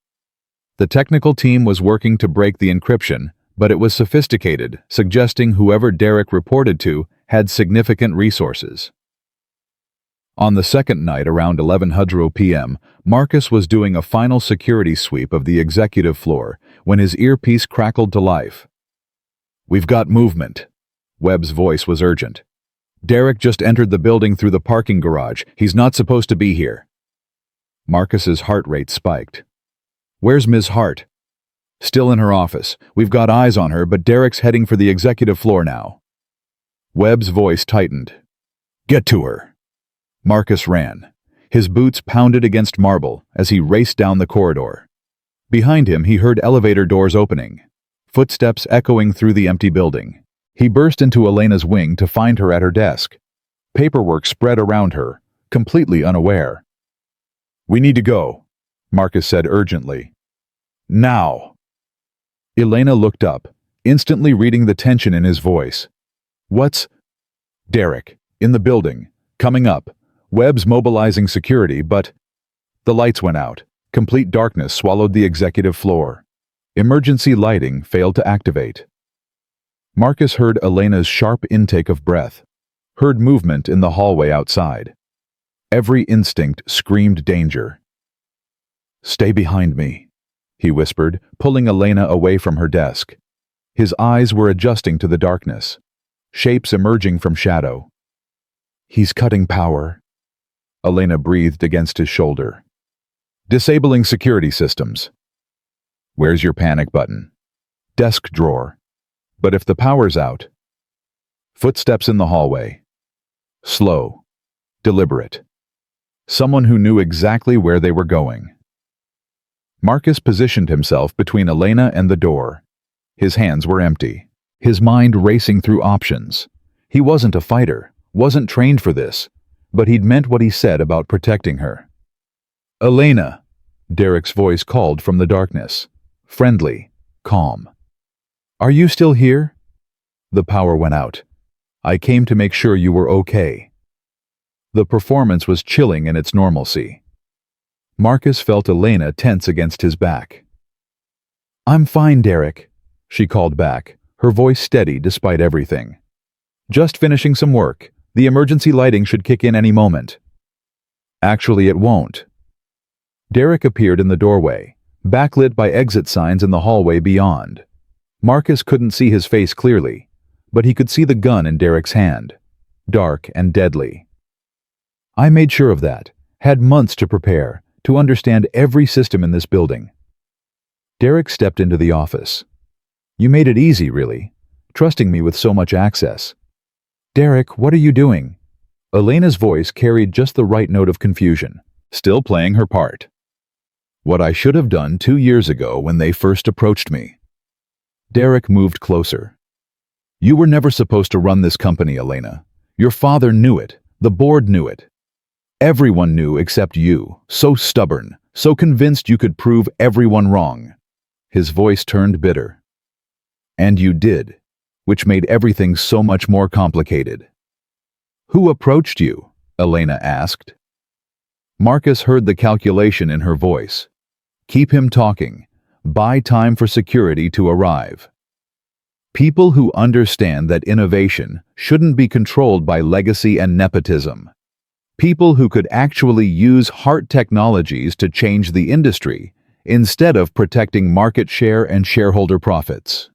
The technical team was working to break the encryption, but it was sophisticated, suggesting whoever Derek reported to had significant resources. On the second night around 11:00 p.m., Marcus was doing a final security sweep of the executive floor when his earpiece crackled to life. "We've got movement." Webb's voice was urgent. "Derek just entered the building through the parking garage. He's not supposed to be here." Marcus's heart rate spiked. "Where's Ms. Hart?" "Still in her office. We've got eyes on her, but Derek's heading for the executive floor now." Webb's voice tightened. "Get to her." Marcus ran. His boots pounded against marble as he raced down the corridor. Behind him, he heard elevator doors opening, footsteps echoing through the empty building. He burst into Elena's wing to find her at her desk. Paperwork spread around her, completely unaware. "We need to go," Marcus said urgently. "Now." Elena looked up, instantly reading the tension in his voice. "What's—" "Derek, in the building, coming up. Webb's mobilizing security, but—" The lights went out. Complete darkness swallowed the executive floor. Emergency lighting failed to activate. Marcus heard Elena's sharp intake of breath, heard movement in the hallway outside. Every instinct screamed danger. "Stay behind me," he whispered, pulling Elena away from her desk. His eyes were adjusting to the darkness, shapes emerging from shadow. "He's cutting power." Elena breathed against his shoulder. "Disabling security systems." "Where's your panic button?" "Desk drawer." "But if the power's out—" Footsteps in the hallway. Slow, deliberate. Someone who knew exactly where they were going. Marcus positioned himself between Elena and the door. His hands were empty, his mind racing through options. He wasn't a fighter, wasn't trained for this, but he'd meant what he said about protecting her. "Elena!" Derek's voice called from the darkness. Friendly, calm. "Are you still here?" The power went out. "I came to make sure you were okay." The performance was chilling in its normalcy. Marcus felt Elena tense against his back. "I'm fine, Derek," she called back, her voice steady despite everything. "Just finishing some work. The emergency lighting should kick in any moment." "Actually, it won't." Derek appeared in the doorway, backlit by exit signs in the hallway beyond. Marcus couldn't see his face clearly, but he could see the gun in Derek's hand, dark and deadly. "I made sure of that, had months to prepare, to understand every system in this building." Derek stepped into the office. "You made it easy, really, trusting me with so much access." "Derek, what are you doing?" Elena's voice carried just the right note of confusion, still playing her part. "What I should have done 2 years ago when they first approached me." Derek moved closer. "You were never supposed to run this company, Elena. Your father knew it. The board knew it. Everyone knew except you, so stubborn, so convinced you could prove everyone wrong." His voice turned bitter. "And you did, which made everything so much more complicated." "Who approached you?" Elena asked. Marcus heard the calculation in her voice. Keep him talking. Buy time for security to arrive. People who understand that innovation shouldn't be controlled by legacy and nepotism. People who could actually use hard technologies to change the industry instead of protecting market share and shareholder profits.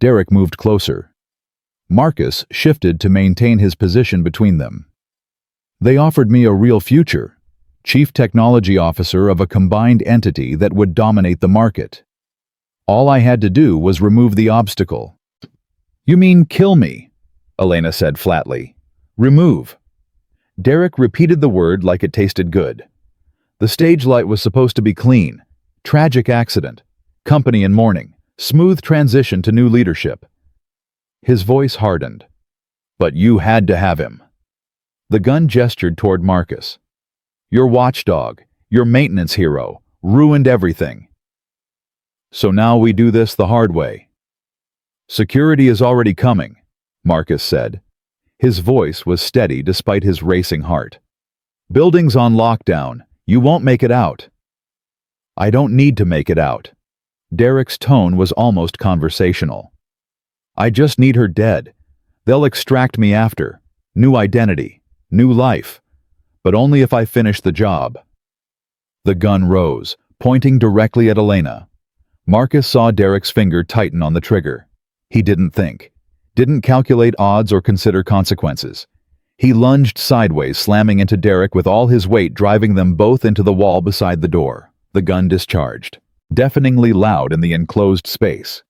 Derek moved closer. Marcus shifted to maintain his position between them. "They offered me a real future. Chief Technology Officer of a combined entity that would dominate the market. All I had to do was remove the obstacle." "You mean kill me?" Elena said flatly. "Remove." Derek repeated the word like it tasted good. The stage light was supposed to be clean. Tragic accident. Company in mourning. Smooth transition to new leadership. His voice hardened. "But you had to have him." The gun gestured toward Marcus. "Your watchdog, your maintenance hero, ruined everything. So now we do this the hard way." Security is already coming, Marcus said. His voice was steady despite his racing heart. Building's on lockdown. You won't make it out. I don't need to make it out. Derek's tone was almost conversational. I just need her dead. They'll extract me after. New identity. New life. But only if I finish the job. The gun rose, pointing directly at Elena. Marcus saw Derek's finger tighten on the trigger. He didn't think. Didn't calculate odds or consider consequences. He lunged sideways, slamming into Derek with all his weight, driving them both into the wall beside the door. The gun discharged, deafeningly loud in the enclosed space.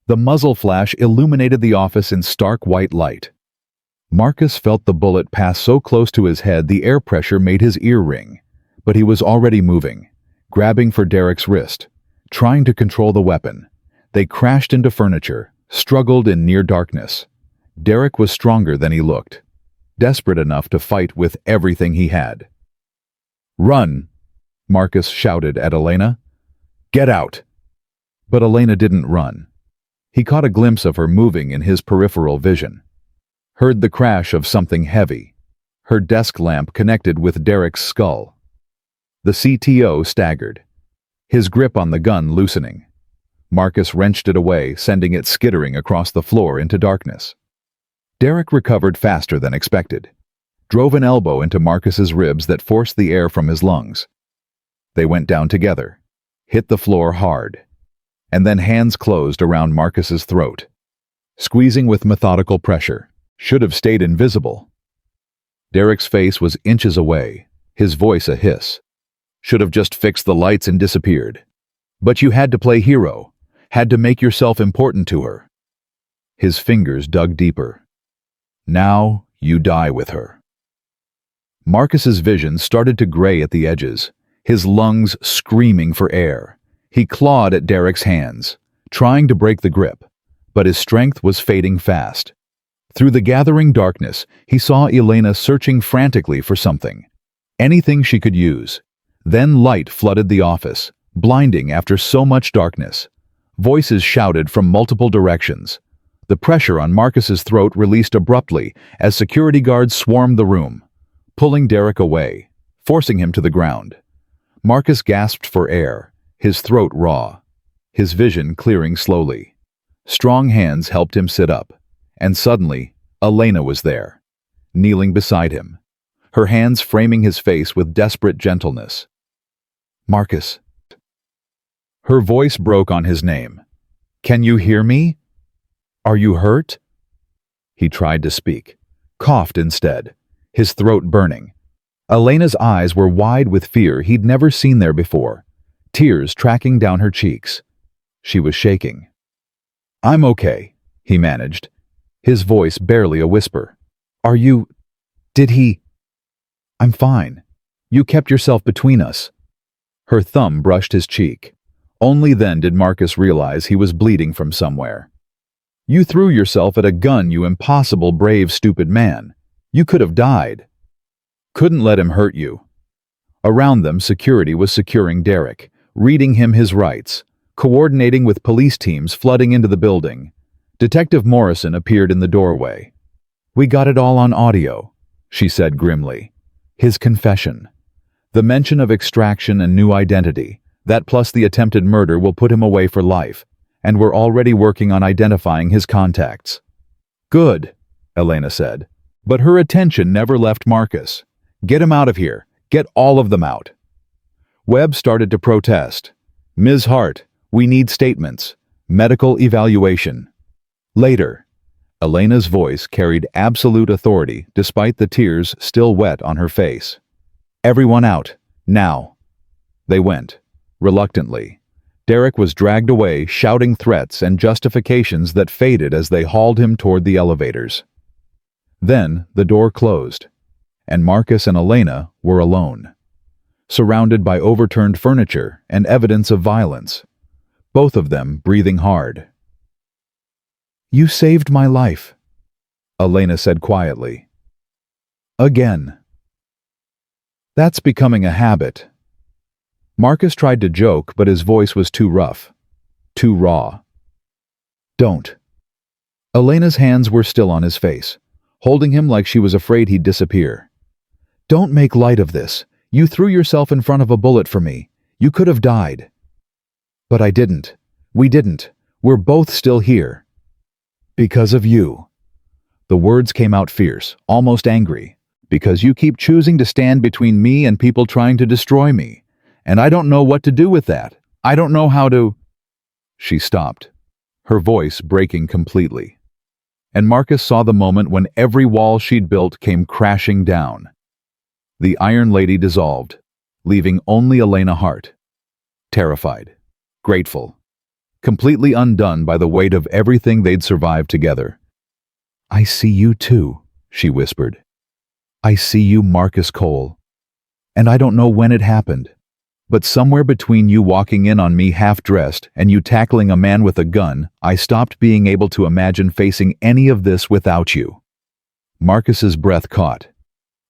The muzzle flash illuminated the office in stark white light. Marcus felt the bullet pass so close to his head the air pressure made his ear ring. But he was already moving, grabbing for Derek's wrist, trying to control the weapon. They crashed into furniture, struggled in near darkness. Derek was stronger than he looked, desperate enough to fight with everything he had. Run! Marcus shouted at Elena. Get out! But Elena didn't run. He caught a glimpse of her moving in his peripheral vision. Heard the crash of something heavy. Her desk lamp connected with Derek's skull. The CTO staggered, his grip on the gun loosening. Marcus wrenched it away, sending it skittering across the floor into darkness. Derek recovered faster than expected, drove an elbow into Marcus's ribs that forced the air from his lungs. They went down together, hit the floor hard, and then hands closed around Marcus's throat, squeezing with methodical pressure. Should have stayed invisible. Derek's face was inches away, his voice a hiss. Should have just fixed the lights and disappeared. But you had to play hero, had to make yourself important to her. His fingers dug deeper. Now you die with her. Marcus's vision started to gray at the edges, his lungs screaming for air. He clawed at Derek's hands, trying to break the grip, but his strength was fading fast. Through the gathering darkness, he saw Elena searching frantically for something. Anything she could use. Then light flooded the office, blinding after so much darkness. Voices shouted from multiple directions. The pressure on Marcus's throat released abruptly as security guards swarmed the room, pulling Derek away, forcing him to the ground. Marcus gasped for air, his throat raw, his vision clearing slowly. Strong hands helped him sit up. And suddenly, Elena was there, kneeling beside him, her hands framing his face with desperate gentleness. Marcus. Her voice broke on his name. Can you hear me? Are you hurt? He tried to speak, coughed instead, his throat burning. Elena's eyes were wide with fear he'd never seen there before, tears tracking down her cheeks. She was shaking. I'm okay, he managed, his voice barely a whisper. Did he? I'm fine. You kept yourself between us. Her thumb brushed his cheek. Only then did Marcus realize he was bleeding from somewhere. You threw yourself at a gun, you impossible, brave, stupid man. You could have died. Couldn't let him hurt you. Around them, security was securing Derek, reading him his rights, coordinating with police teams flooding into the building. Detective Morrison appeared in the doorway. We got it all on audio, she said grimly. His confession. The mention of extraction and new identity, that plus the attempted murder will put him away for life, and we're already working on identifying his contacts. Good, Elena said, but her attention never left Marcus. Get him out of here. Get all of them out. Webb started to protest. Ms. Hart, we need statements. Medical evaluation. Later. Elena's voice carried absolute authority despite the tears still wet on her face. Everyone out, now. They went, reluctantly. Derek was dragged away, shouting threats and justifications that faded as they hauled him toward the elevators. Then the door closed, and Marcus and Elena were alone, surrounded by overturned furniture and evidence of violence, both of them breathing hard. You saved my life, Elena said quietly. Again. That's becoming a habit. Marcus tried to joke, but his voice was too rough, too raw. Don't, Elena's hands were still on his face, holding him like she was afraid he'd disappear. "Don't make light of this. You threw yourself in front of a bullet for me. You could have died." "But I didn't. We didn't. We're both still here. Because of you." The words came out fierce, almost angry. "Because you keep choosing to stand between me and people trying to destroy me. And I don't know what to do with that. I don't know how to—" She stopped, her voice breaking completely. And Marcus saw the moment when every wall she'd built came crashing down. The Iron Lady dissolved, leaving only Elena Hart. Terrified, grateful, completely undone by the weight of everything they'd survived together. "I see you too," she whispered. "I see you, Marcus Cole. And I don't know when it happened, but somewhere between you walking in on me half-dressed and you tackling a man with a gun, I stopped being able to imagine facing any of this without you." Marcus's breath caught.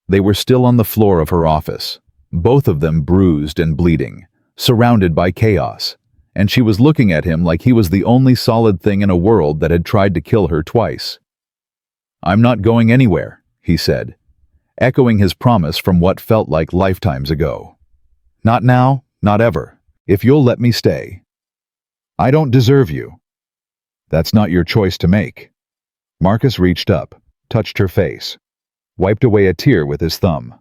They were still on the floor of her office, both of them bruised and bleeding, surrounded by chaos, and she was looking at him like he was the only solid thing in a world that had tried to kill her twice. "I'm not going anywhere," he said, echoing his promise from what felt like lifetimes ago. "Not now, not ever, if you'll let me stay. I don't deserve you." "That's not your choice to make." Marcus reached up, touched her face, wiped away a tear with his thumb.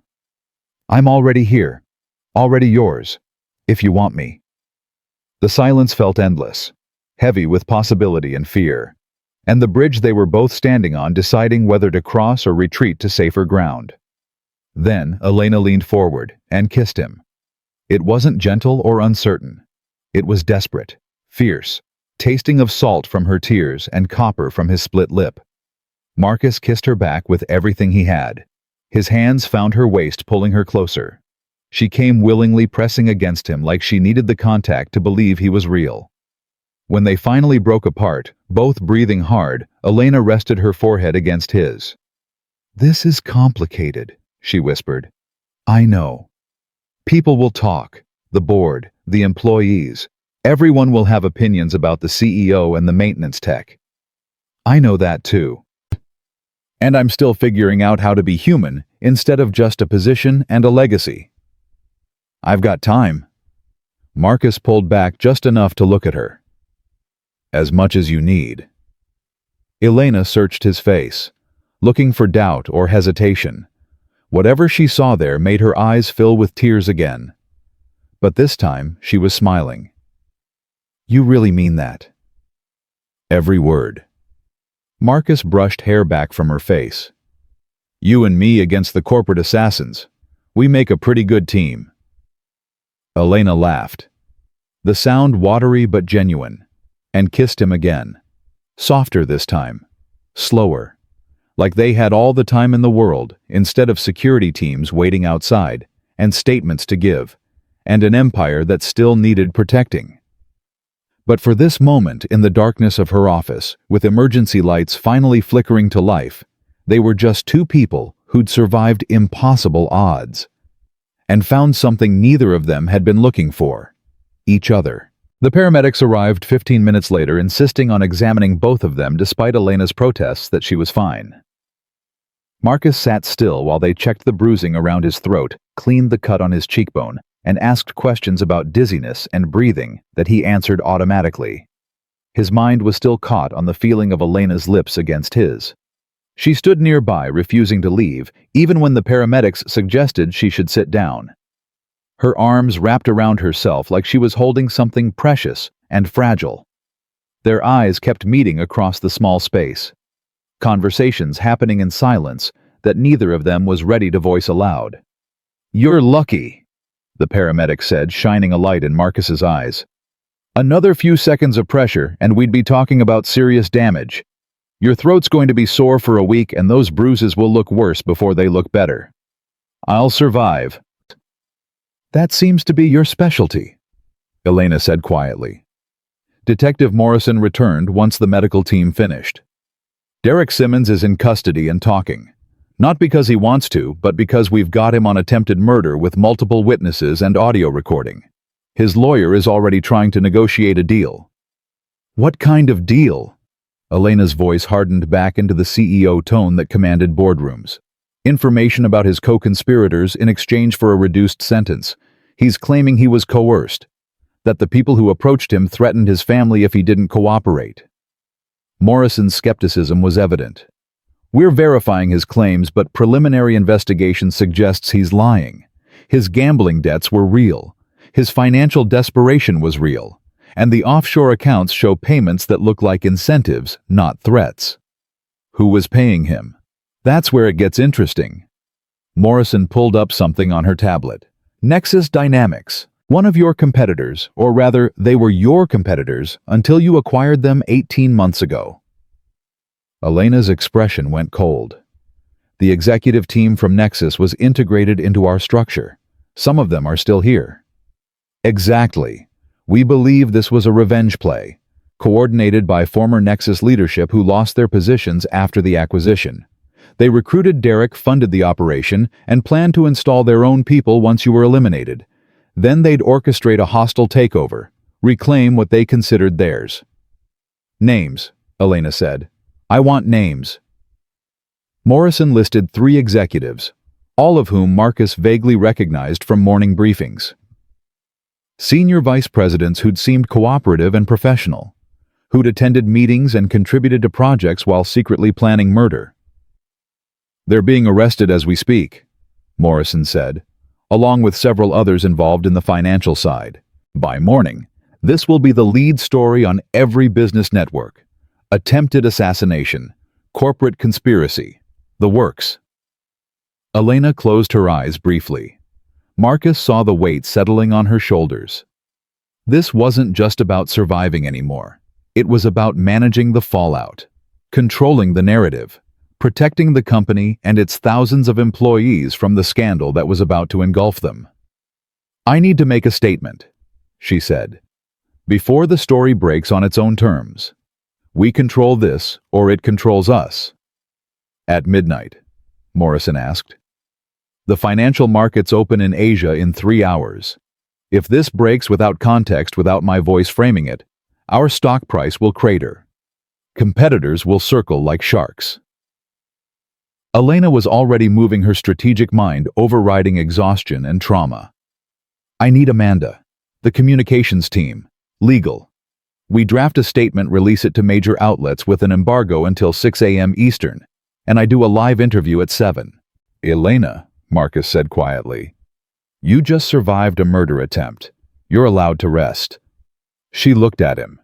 "I'm already here, already yours, if you want me." The silence felt endless, heavy with possibility and fear, and the bridge they were both standing on deciding whether to cross or retreat to safer ground. Then Elena leaned forward and kissed him. It wasn't gentle or uncertain. It was desperate, fierce, tasting of salt from her tears and copper from his split lip. Marcus kissed her back with everything he had. His hands found her waist, pulling her closer. She came willingly, pressing against him like she needed the contact to believe he was real. When they finally broke apart, both breathing hard, Elena rested her forehead against his. "This is complicated," she whispered. "I know. People will talk, the board, the employees. Everyone will have opinions about the CEO and the maintenance tech. I know that too. And I'm still figuring out how to be human instead of just a position and a legacy. I've got time." Marcus pulled back just enough to look at her. "As much as you need." Elena searched his face, looking for doubt or hesitation. Whatever she saw there made her eyes fill with tears again. But this time she was smiling. "You really mean that?" "Every word." Marcus brushed hair back from her face. "You and me against the corporate assassins. We make a pretty good team." Elena laughed, the sound watery but genuine, and kissed him again. Softer this time, slower, like they had all the time in the world instead of security teams waiting outside, and statements to give, and an empire that still needed protecting. But for this moment in the darkness of her office, with emergency lights finally flickering to life, they were just two people who'd survived impossible odds, and found something neither of them had been looking for: each other. The paramedics arrived 15 minutes later, insisting on examining both of them despite Elena's protests that she was fine. Marcus sat still while they checked the bruising around his throat, cleaned the cut on his cheekbone, and asked questions about dizziness and breathing that he answered automatically. His mind was still caught on the feeling of Elena's lips against his. She stood nearby, refusing to leave, even when the paramedics suggested she should sit down. Her arms wrapped around herself like she was holding something precious and fragile. Their eyes kept meeting across the small space. Conversations happening in silence that neither of them was ready to voice aloud. "You're lucky," the paramedic said, shining a light in Marcus's eyes. "Another few seconds of pressure and we'd be talking about serious damage. Your throat's going to be sore for a week and those bruises will look worse before they look better. I'll survive." "That seems to be your specialty," Elena said quietly. Detective Morrison returned once the medical team finished. "Derek Simmons is in custody and talking. Not because he wants to, but because we've got him on attempted murder with multiple witnesses and audio recording. His lawyer is already trying to negotiate a deal." "What kind of deal?" Elena's voice hardened back into the CEO tone that commanded boardrooms. Information about his co-conspirators in exchange for a reduced sentence. He's claiming he was coerced, that the people who approached him threatened his family if he didn't cooperate. Morrison's skepticism was evident. We're verifying his claims, but preliminary investigation suggests he's lying. His gambling debts were real. His financial desperation was real. And the offshore accounts show payments that look like incentives, not threats. Who was paying him? That's where it gets interesting. Morrison pulled up something on her tablet. Nexus Dynamics, one of your competitors, or rather, they were your competitors until you acquired them 18 months ago. Elena's expression went cold. The executive team from Nexus was integrated into our structure. Some of them are still here. Exactly. We believe this was a revenge play, coordinated by former Nexus leadership who lost their positions after the acquisition. They recruited Derek, funded the operation, and planned to install their own people once you were eliminated. Then they'd orchestrate a hostile takeover, reclaim what they considered theirs. Names, Elena said. I want names. Morrison listed 3 executives, all of whom Marcus vaguely recognized from morning briefings. Senior vice presidents who'd seemed cooperative and professional, who'd attended meetings and contributed to projects while secretly planning murder. They're being arrested as we speak, Morrison said, along with several others involved in the financial side. By morning, this will be the lead story on every business network. Attempted assassination, corporate conspiracy, the works. Elena closed her eyes briefly. Marcus saw the weight settling on her shoulders. This wasn't just about surviving anymore. It was about managing the fallout, controlling the narrative, protecting the company and its thousands of employees from the scandal that was about to engulf them. I need to make a statement, she said, before the story breaks on its own terms. We control this, or it controls us. At midnight, Morrison asked. The financial markets open in Asia in 3 hours. If this breaks without context, without my voice framing it, our stock price will crater. Competitors will circle like sharks. Elena was already moving her strategic mind, overriding exhaustion and trauma. I need Amanda, the communications team, legal. We draft a statement, release it to major outlets with an embargo until 6 a.m. Eastern, and I do a live interview at 7. Elena, Marcus said quietly, you just survived a murder attempt. You're allowed to rest. She looked at him,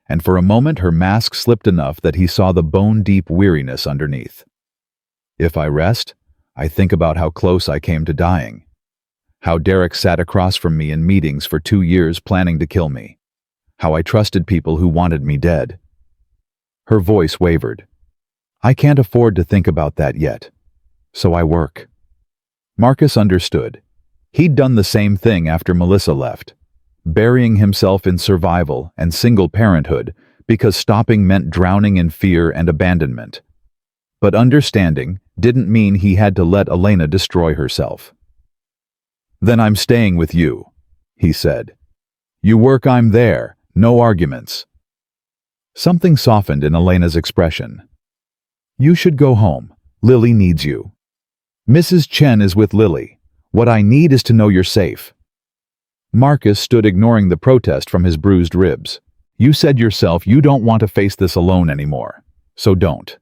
and for a moment her mask slipped enough that he saw the bone-deep weariness underneath. If I rest, I think about how close I came to dying. How Derek sat across from me in meetings for 2 years planning to kill me. How I trusted people who wanted me dead. Her voice wavered. I can't afford to think about that yet. So I work. Marcus understood. He'd done the same thing after Melissa left, burying himself in survival and single parenthood because stopping meant drowning in fear and abandonment. But understanding didn't mean he had to let Elena destroy herself. Then I'm staying with you, he said. You work, I'm there, no arguments. Something softened in Elena's expression. You should go home. Lily needs you. Mrs. Chen is with Lily. What I need is to know you're safe. Marcus stood, ignoring the protest from his bruised ribs. You said yourself you don't want to face this alone anymore, so don't.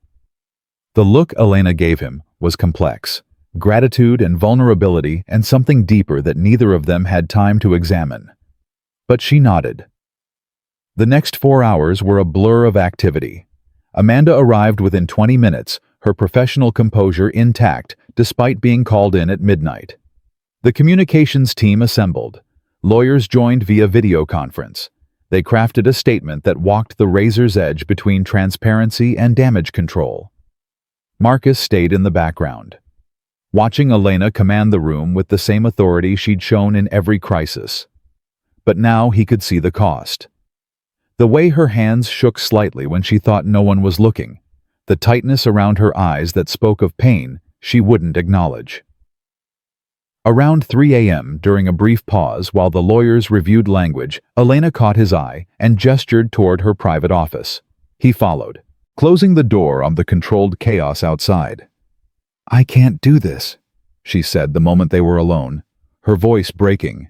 The look Elena gave him was complex, gratitude and vulnerability and something deeper that neither of them had time to examine. But she nodded. The next 4 hours were a blur of activity. Amanda arrived within 20 minutes, her professional composure intact despite being called in at midnight. The communications team assembled. Lawyers joined via video conference. They crafted a statement that walked the razor's edge between transparency and damage control. Marcus stayed in the background, watching Elena command the room with the same authority she'd shown in every crisis. But now he could see the cost. The way her hands shook slightly when she thought no one was looking, the tightness around her eyes that spoke of pain she wouldn't acknowledge. Around 3 a.m., during a brief pause while the lawyers reviewed language, Elena caught his eye and gestured toward her private office. He followed. closing the door on the controlled chaos outside. "I can't do this," she said the moment they were alone, her voice breaking.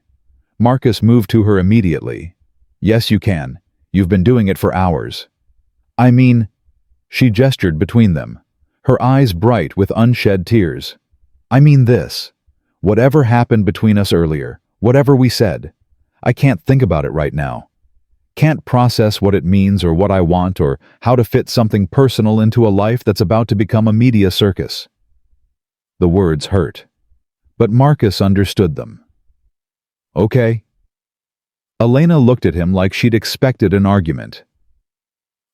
Marcus moved to her immediately. "Yes, you can. You've been doing it for hours." "I mean," she gestured between them, her eyes bright with unshed tears. "I mean this. Whatever happened between us earlier, whatever we said, I can't think about it right now. Can't process what it means or what I want or how to fit something personal into a life that's about to become a media circus." The words hurt, but Marcus understood them. "Okay." Elena looked at him like she'd expected an argument.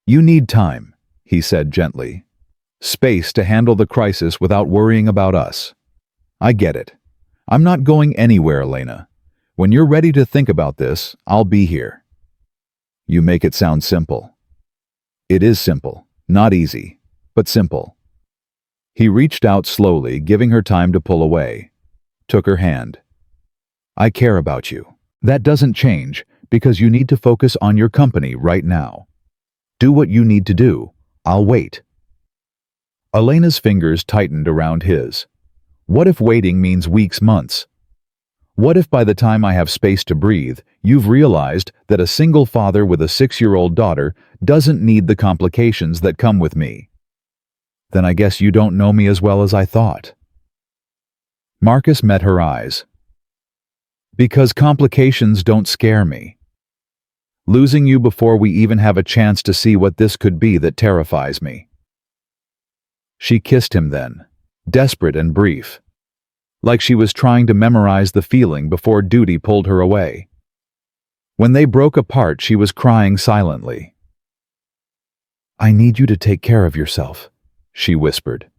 "You need time," he said gently. "Space to handle the crisis without worrying about us. I get it. I'm not going anywhere, Elena. When you're ready to think about this, I'll be here." "You make it sound simple." "It is simple. Not easy, but simple." He reached out slowly, giving her time to pull away. Took her hand. "I care about you. That doesn't change because you need to focus on your company right now. Do what you need to do. I'll wait." Elena's fingers tightened around his. What if waiting means weeks, months? What if by the time I have space to breathe, you've realized that a single father with a 6-year-old daughter doesn't need the complications that come with me? Then I guess you don't know me as well as I thought. Marcus met her eyes. "Because complications don't scare me. Losing you before we even have a chance to see what this could be that terrifies me." She kissed him then, desperate and brief, like she was trying to memorize the feeling before duty pulled her away. When they broke apart, she was crying silently. "I need you to take care of yourself," she whispered.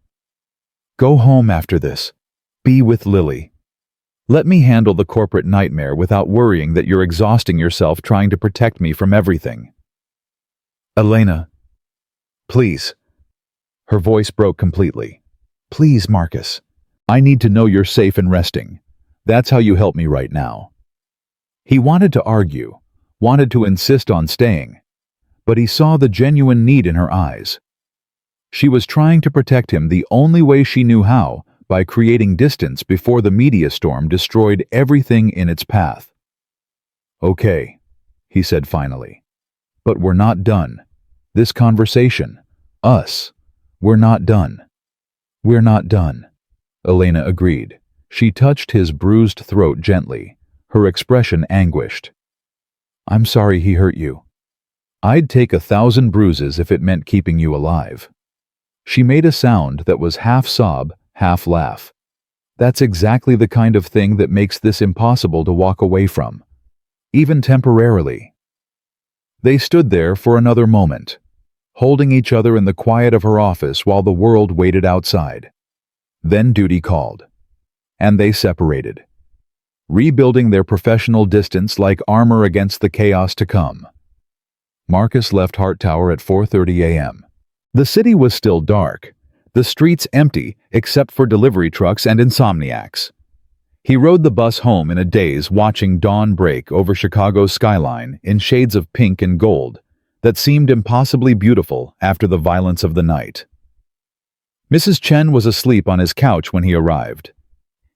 "Go home after this. Be with Lily. Let me handle the corporate nightmare without worrying that you're exhausting yourself trying to protect me from everything." "Elena, please." Her voice broke completely. "Please, Marcus. I need to know you're safe and resting. That's how you help me right now." He wanted to argue, wanted to insist on staying, but he saw the genuine need in her eyes. She was trying to protect him the only way she knew how, by creating distance before the media storm destroyed everything in its path. "Okay," he said finally. "But we're not done. This conversation, us, we're not done." "We're not done," Elena agreed. She touched his bruised throat gently, her expression anguished. "I'm sorry he hurt you. I'd take 1,000 bruises if it meant keeping you alive." She made a sound that was half sob, half laugh. "That's exactly the kind of thing that makes this impossible to walk away from, even temporarily." They stood there for another moment, holding each other in the quiet of her office while the world waited outside. Then duty called, and they separated, rebuilding their professional distance like armor against the chaos to come. Marcus left Hart Tower at 4:30 a.m. The city was still dark, the streets empty except for delivery trucks and insomniacs. He rode the bus home in a daze, watching dawn break over Chicago's skyline in shades of pink and gold that seemed impossibly beautiful after the violence of the night. Mrs. Chen was asleep on his couch when he arrived.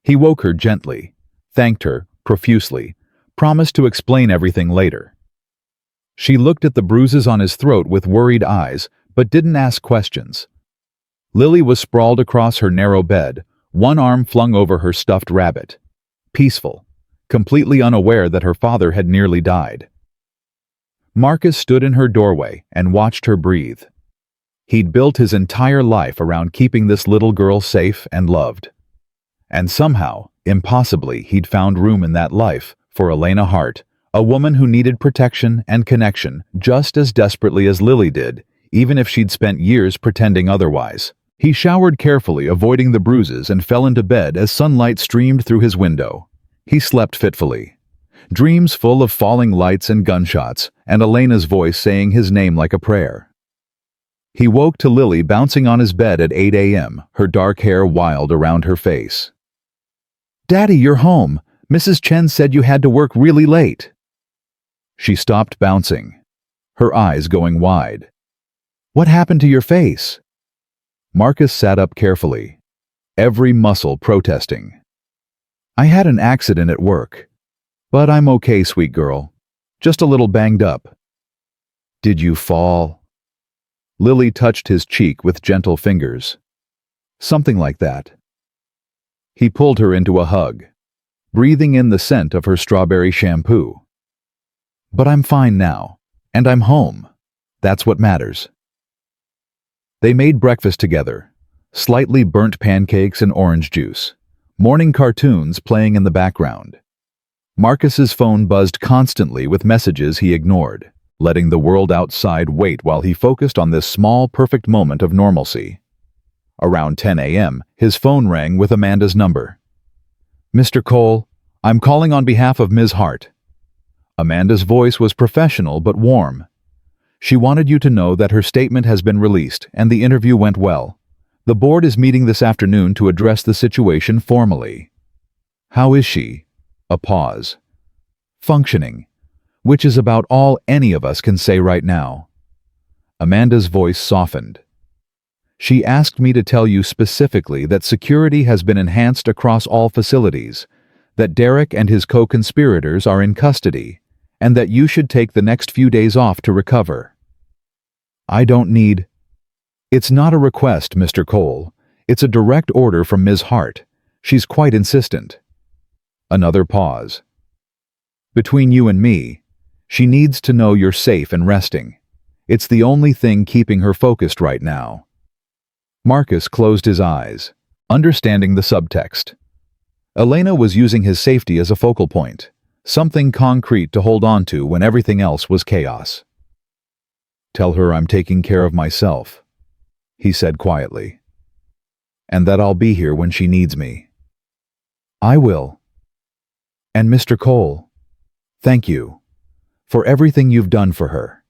He woke her gently, thanked her profusely, promised to explain everything later. She looked at the bruises on his throat with worried eyes, but didn't ask questions. Lily was sprawled across her narrow bed, one arm flung over her stuffed rabbit. Peaceful, completely unaware that her father had nearly died. Marcus stood in her doorway and watched her breathe. He'd built his entire life around keeping this little girl safe and loved. And somehow, impossibly, he'd found room in that life for Elena Hart, a woman who needed protection and connection just as desperately as Lily did, even if she'd spent years pretending otherwise. He showered carefully, avoiding the bruises, and fell into bed as sunlight streamed through his window. He slept fitfully, dreams full of falling lights and gunshots, and Elena's voice saying his name like a prayer. He woke to Lily bouncing on his bed at 8 a.m., her dark hair wild around her face. "Daddy, you're home. Mrs. Chen said you had to work really late." She stopped bouncing, her eyes going wide. What happened to your face? Marcus sat up carefully, every muscle protesting. I had an accident at work. But I'm okay, sweet girl. Just a little banged up. Did you fall? Lily touched his cheek with gentle fingers. Something like that. He pulled her into a hug, breathing in the scent of her strawberry shampoo. But I'm fine now, and I'm home. That's what matters. They made breakfast together, slightly burnt pancakes and orange juice, morning cartoons playing in the background. Marcus's phone buzzed constantly with messages he ignored, letting the world outside wait while he focused on this small, perfect moment of normalcy. Around 10 a.m., his phone rang with Amanda's number. Mr. Cole, I'm calling on behalf of Ms. Hart. Amanda's voice was professional but warm. She wanted you to know that her statement has been released and the interview went well. The board is meeting this afternoon to address the situation formally. How is she? A pause. Functioning, which is about all any of us can say right now. Amanda's voice softened. She asked me to tell you specifically that security has been enhanced across all facilities, that Derek and his co-conspirators are in custody, and that you should take the next few days off to recover. I don't need... It's not a request, Mr. Cole. It's a direct order from Ms. Hart. She's quite insistent. Another pause. Between you and me, she needs to know you're safe and resting. It's the only thing keeping her focused right now. Marcus closed his eyes, understanding the subtext. Elena was using his safety as a focal point, something concrete to hold on to when everything else was chaos. Tell her I'm taking care of myself, he said quietly, and that I'll be here when she needs me. I will. And Mr. Cole, thank you for everything you've done for her.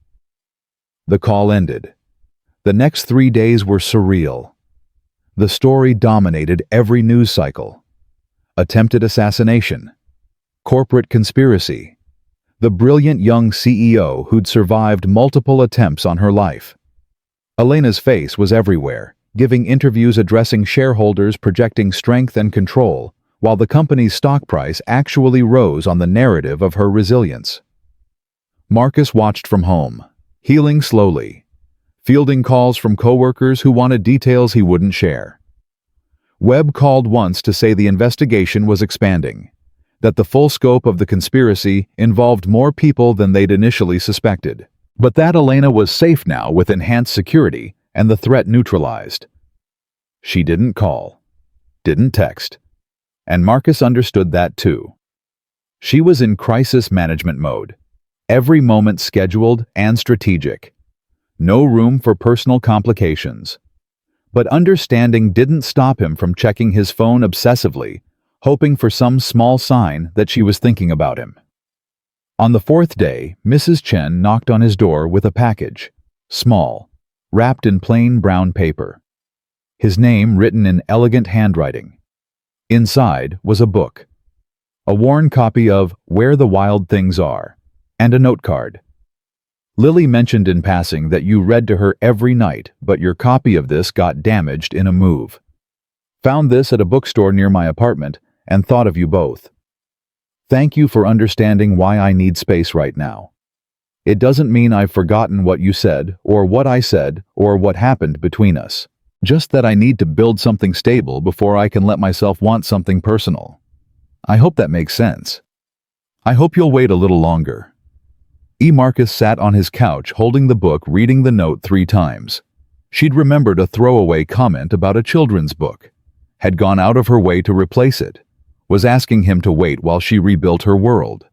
The call ended. The next 3 days were surreal. The story dominated every news cycle. Attempted assassination, corporate conspiracy, the brilliant young CEO who'd survived multiple attempts on her life. Elena's face was everywhere, giving interviews addressing shareholders projecting strength and control, while the company's stock price actually rose on the narrative of her resilience. Marcus watched from home, healing slowly, fielding calls from coworkers who wanted details he wouldn't share. Webb called once to say the investigation was expanding, that the full scope of the conspiracy involved more people than they'd initially suspected, but that Elena was safe now with enhanced security and the threat neutralized. She didn't call, didn't text, and Marcus understood that too. She was in crisis management mode, every moment scheduled and strategic. No room for personal complications. But understanding didn't stop him from checking his phone obsessively, hoping for some small sign that she was thinking about him. On the 4th day, Mrs. Chen knocked on his door with a package, small, wrapped in plain brown paper. His name written in elegant handwriting. Inside was a book, a worn copy of Where the Wild Things Are, and a note card. Lily mentioned in passing that you read to her every night, but your copy of this got damaged in a move. Found this at a bookstore near my apartment and thought of you both. Thank you for understanding why I need space right now. It doesn't mean I've forgotten what you said, or what I said, or what happened between us. Just that I need to build something stable before I can let myself want something personal. I hope that makes sense. I hope you'll wait a little longer. Marcus sat on his couch holding the book, reading the note 3 times. She'd remembered a throwaway comment about a children's book, had gone out of her way to replace it, was asking him to wait while she rebuilt her world.